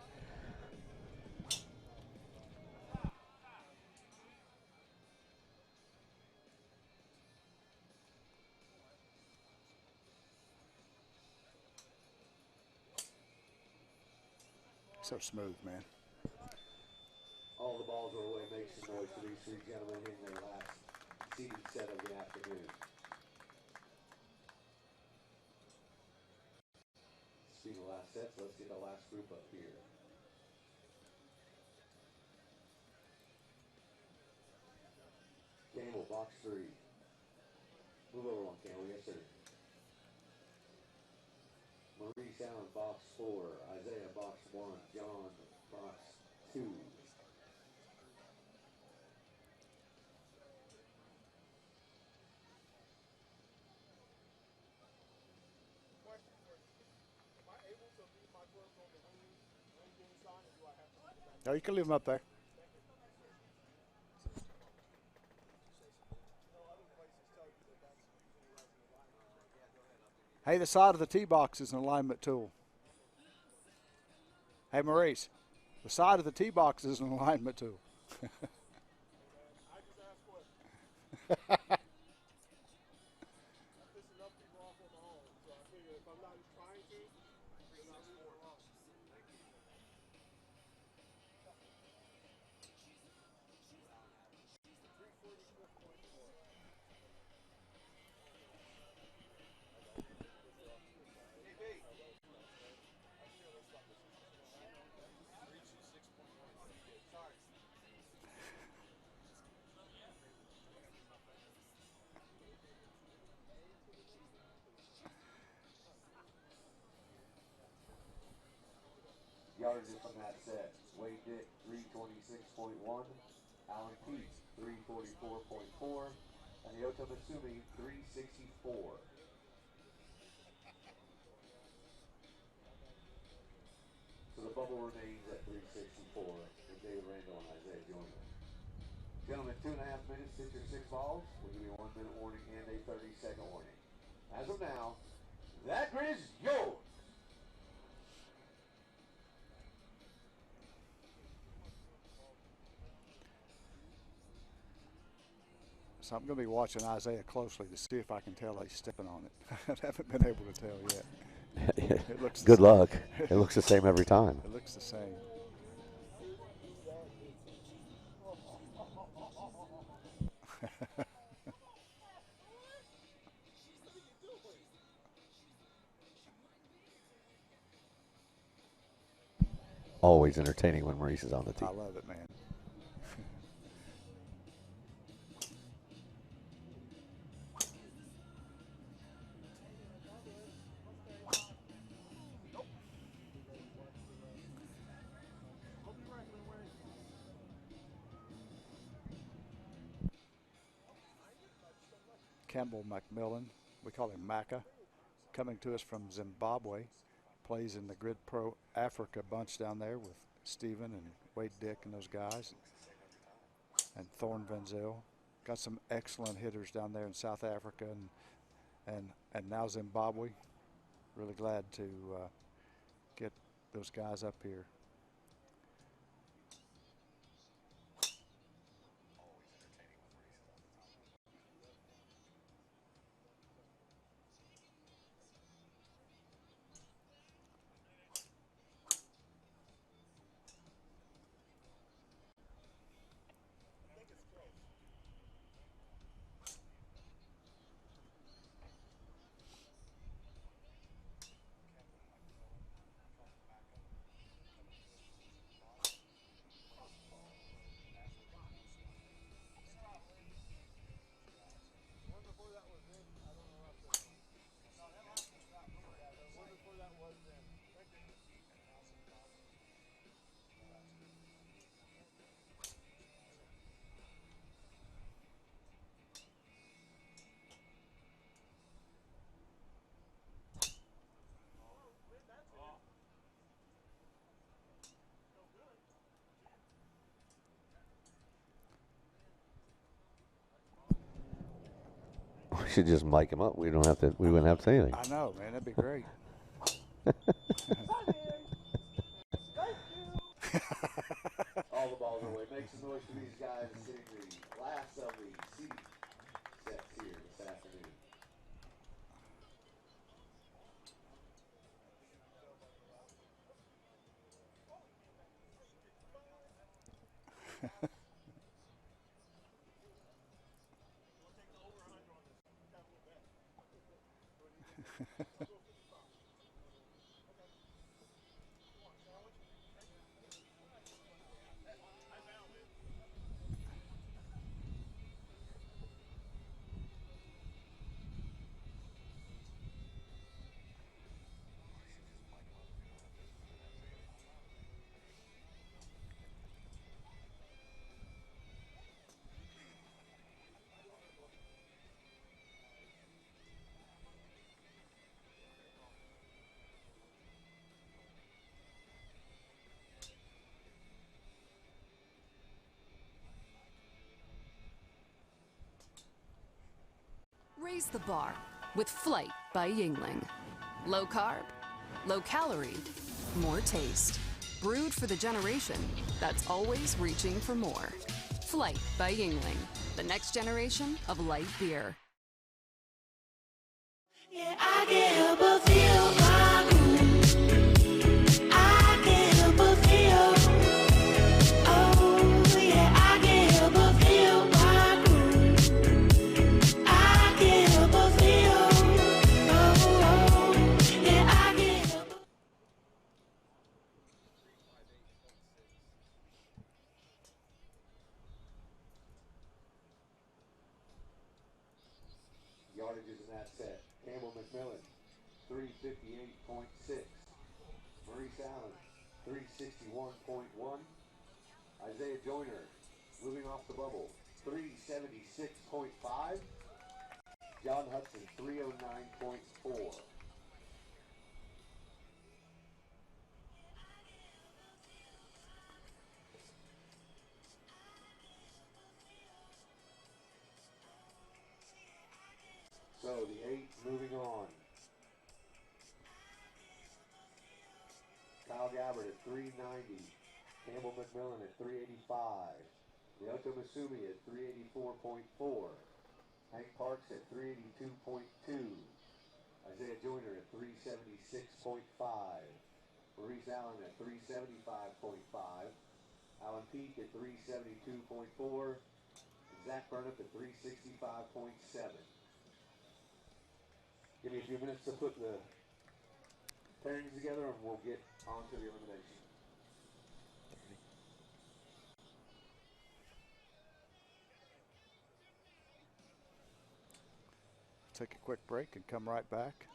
So smooth, man. All the balls are away. Make some noise for these 3 gentlemen in their last seeding set of the afternoon. See the last set, so let's see the last group up here. Campbell, box 3. Move over one, Campbell, yes sir. Maurice Allen, box 4. Isaiah, box 1. John, box 2. Oh, you can leave them up there. Hey, the side of the tee box is an alignment tool. Hey, Maurice, the side of the tee box is an alignment tool. I just ask questions. I'm pissing enough people off on my own, so I figure if I'm not trying to, then I'll leave it alone. Yardages from that set. Wade Dick, 326.1. Alan Pete, 344.4. And Yota Masumi, 364. So the bubble remains at 364 with David Randall and Isaiah joining us. Gentlemen, 2.5 minutes, hit your 6 balls. We'll give you a 1 minute warning and a 30-second warning. As of now, that grid is yours. So I'm going to be watching Isaiah closely to see if I can tell he's stepping on it. I haven't been able to tell yet. It looks Good luck. It looks the same every time. It looks the same. Always entertaining when Maurice is on the I team. love it, man. Campbell McMillan, we call him Macca, coming to us from Zimbabwe, plays in the Grid Pro Africa bunch down there with Steven and Wade Dick and those guys, and Thorne Venzel. Got some excellent hitters down there in South Africa and now Zimbabwe. Really glad to get those guys up here. We should just mic him up. We don't have to. We wouldn't have to say anything. I know, man. That'd be great. All the balls away. Make some noise for these guys sitting the last of the seat sets here this afternoon. Raise the bar with Flight by Yingling. Low carb, low calorie, more taste. brewed for the generation that's always reaching for more. Flight by Yingling, the next generation of light beer. Yeah, I can't help but feel my groove. I can't help but feel. Oh, yeah, I can't help but feel my groove. I can't help but feel. Oh, yeah, I can't help but. Yardages in that set. Campbell McMillan, 358.6. Maurice Allen, 361.1. Isaiah Joyner, moving off the bubble, 376.5. John Hudson, 309.4. So the 8 moving on. Kyle Gabbard at 390. Campbell McMillan at 385. Leoto Masumi at 384.4. Hank Parks at 382.2. Isaiah Joyner at 376.5. Maurice Allen at 375.5. Alan Peak at 372.4. Zach Burnip at 365.7. Give me a few minutes to put the pairings together and we'll get on to the elimination. Take a quick break and come right back.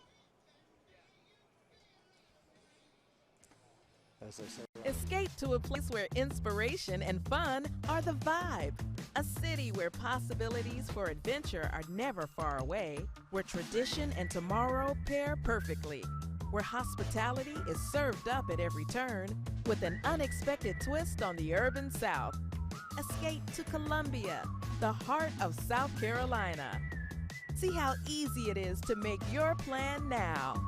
As they say. Escape to a place where inspiration and fun are the vibe. A city where possibilities for adventure are never far away, where tradition and tomorrow pair perfectly, where hospitality is served up at every turn with an unexpected twist on the urban South. Escape to Columbia, the heart of South Carolina. See how easy it is to make your plan now.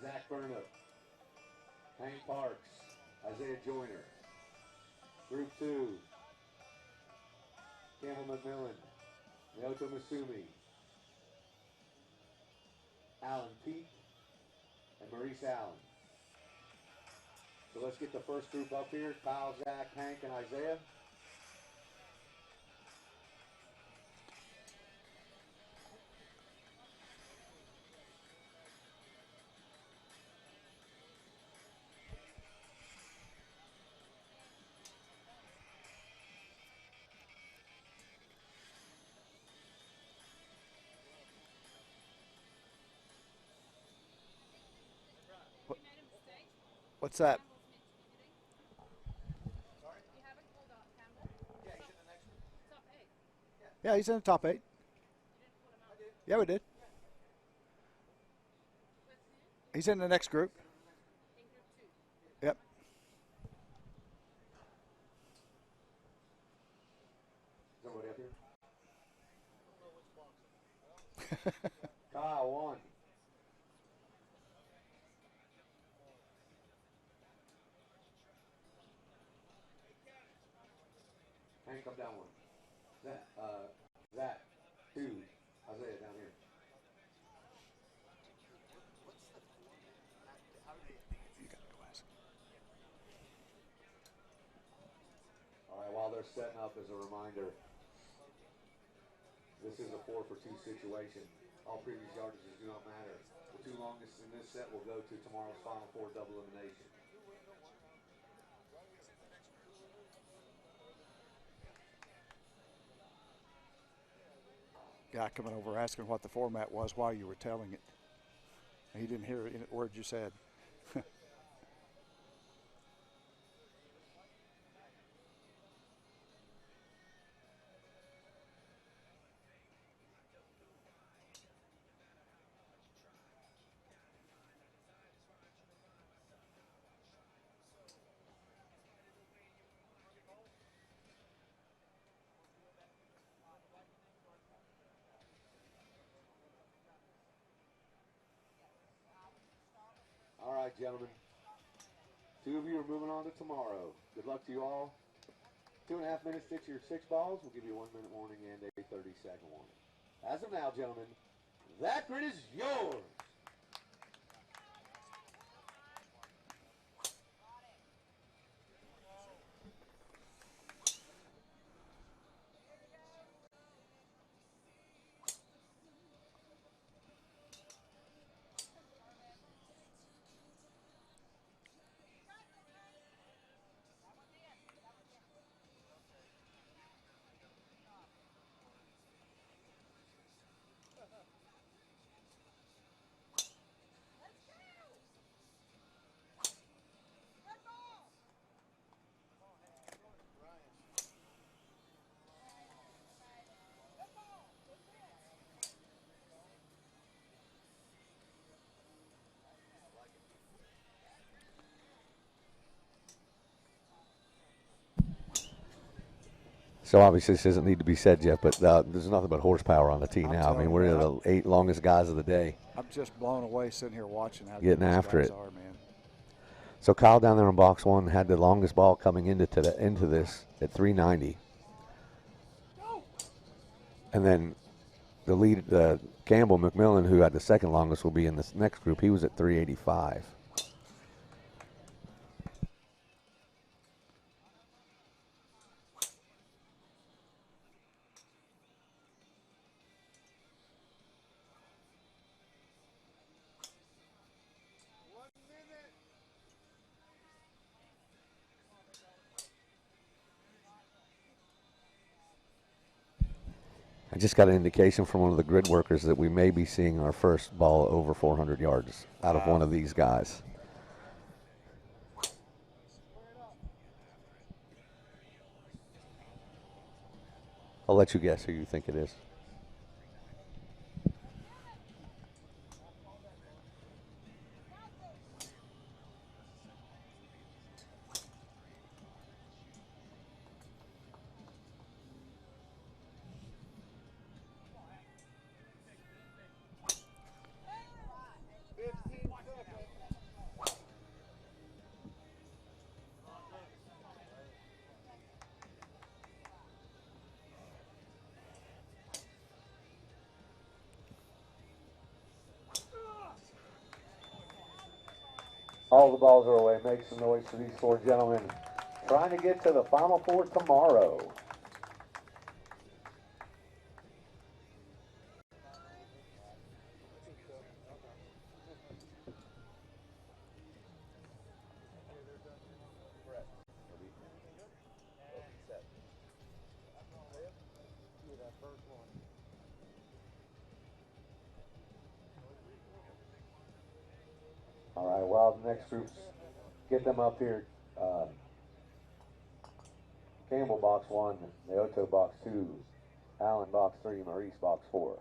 Zach Burnip, Hank Parks, Isaiah Joyner. Group 2, Campbell McMillan, Leoto Masumi, Alan Peak, and Maurice Allen. So let's get the first group up here. Kyle, Zach, Hank, and Isaiah. What's that? Yeah, he's in the top 8. Yeah, we did. He's in the next group. Yep. Kyle, 1. Hank, come down 1. Zach, 2. Isaiah, down here. All right, while they're setting up, as a reminder, this is a 4-for-2 situation. All previous yardages do not matter. The 2 longest in this set will go to tomorrow's Final 4 double elimination. Guy coming over asking what the format was while you were telling it. He didn't hear a word you said. All right, gentlemen. 2 of you are moving on to tomorrow. Good luck to you all. 2.5 minutes to your 6 balls. We'll give you a 1-minute warning and a 30-second warning. As of now, gentlemen, that grid is yours. So obviously this doesn't need to be said, Jeff, but there's nothing but horsepower on the tee now. I telling mean, you, we're man, the 8 longest guys of the day. I'm just blown away sitting here watching how Getting good these after guys it. are, man. So Kyle down there in box 1 had the longest ball coming into this at 390. And then the lead, Campbell McMillan, who had the second longest, will be in this next group. He was at 385. I just got an indication from one of the grid workers that we may be seeing our first ball over 400 yards out of one of these guys. I'll let you guess who you think it is. All the balls are away. Make some noise for these 4 gentlemen trying to get to the Final 4 tomorrow. All right, well, the next groups, get them up here. Campbell box 1, Leoto box 2, Allen box 3, Maurice box 4.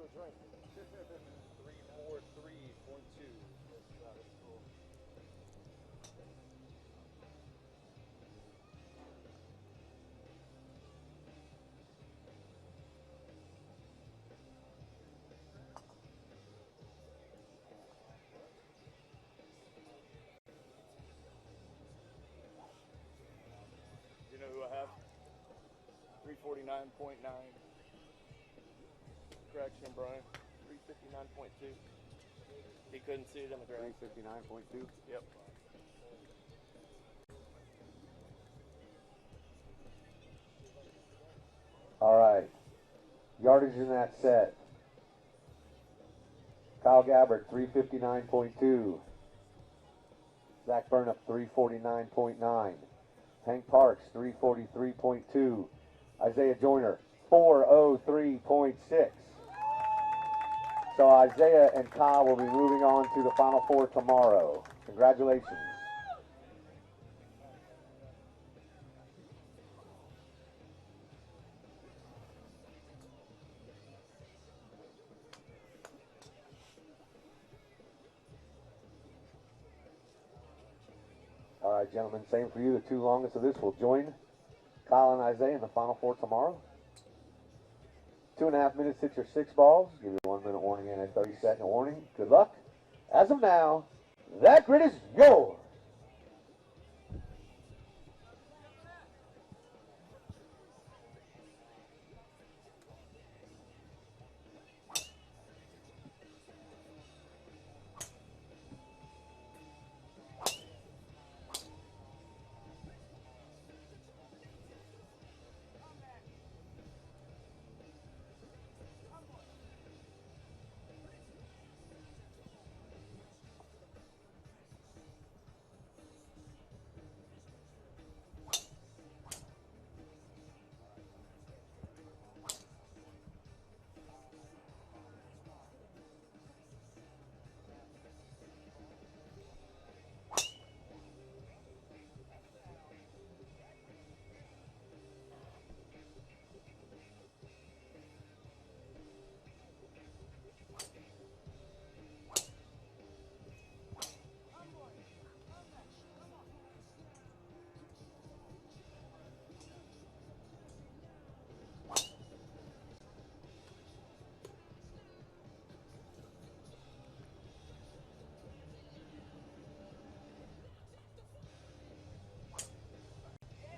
343.2. That's cool. You know who I have? 349.9. Correction, Brian. 359.2. He couldn't see it on the graph. 359.2. Yep. All right. Yardage in that set. Kyle Gabbard, 359.2. Zach Burnap, 349.9. Hank Parks, 343.2. Isaiah Joyner, 403.6. So Isaiah and Kyle will be moving on to the Final Four tomorrow. Congratulations. All right, gentlemen, same for you. The two longest of this will join Kyle and Isaiah in the Final Four tomorrow. 2.5 minutes, hit your 6 balls. Give you a 1 minute warning and a 30-second warning. Good luck. As of now, that grid is yours.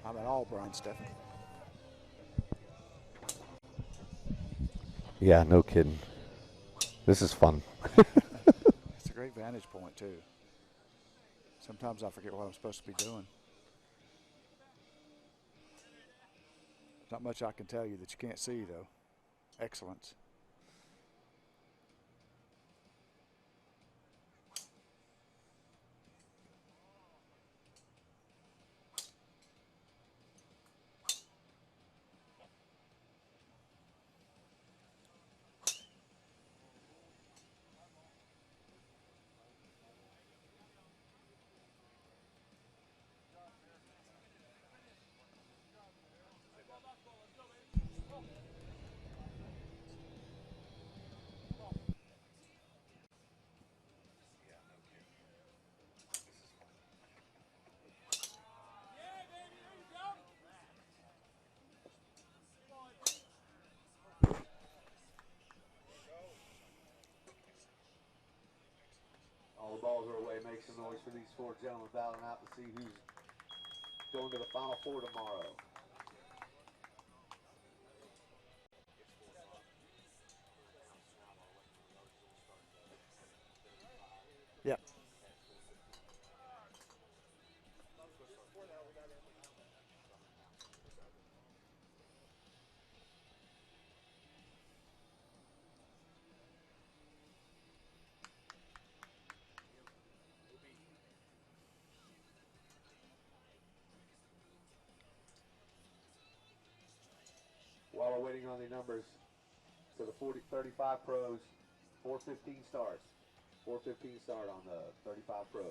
I'm at all, Brian Steffen. Yeah, no kidding. This is fun. It's a great vantage point, too. Sometimes I forget what I'm supposed to be doing. There's not much I can tell you that you can't see, though. Excellence. All the balls are away. Make some noise for these 4 gentlemen battling out to see who's going to the Final Four tomorrow. Yep. While we're waiting on the numbers to the 35 pros, 4:15 starts. 4:15 start on the 35 pros.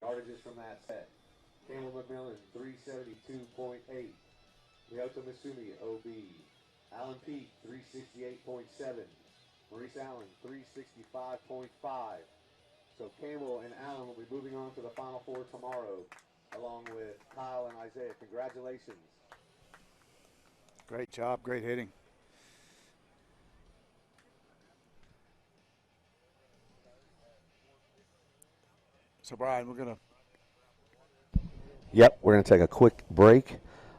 yardages from that set. Campbell McMillan, 372.8. Ryota Misumi, OB. Allen Peak, 368.7. Maurice Allen, 365.5. So Campbell and Allen will be moving on to the Final Four tomorrow, along with Kyle and Isaiah. Congratulations. Great job, great hitting. So, Brian, we're going to. Yep, we're going to take a quick break.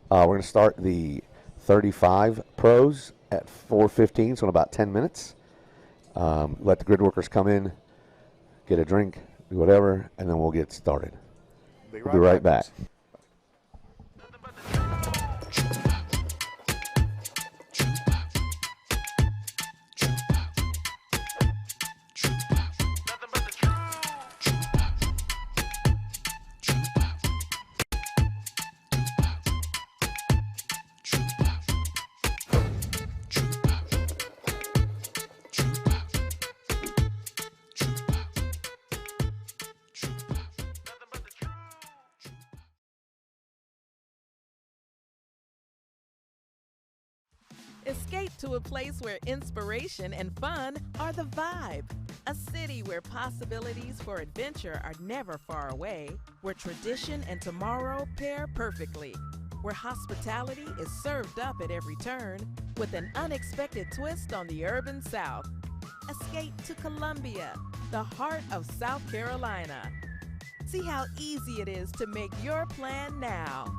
We're going to start the 35 pros at 4:15, so in about 10 minutes. Let the grid workers come in, get a drink, do whatever, and then we'll get started. We'll be right back. Escape to a place where inspiration and fun are the vibe. A city where possibilities for adventure are never far away, where tradition and tomorrow pair perfectly, where hospitality is served up at every turn with an unexpected twist on the urban South. Escape to Columbia, the heart of South Carolina. See how easy it is to make your plan now.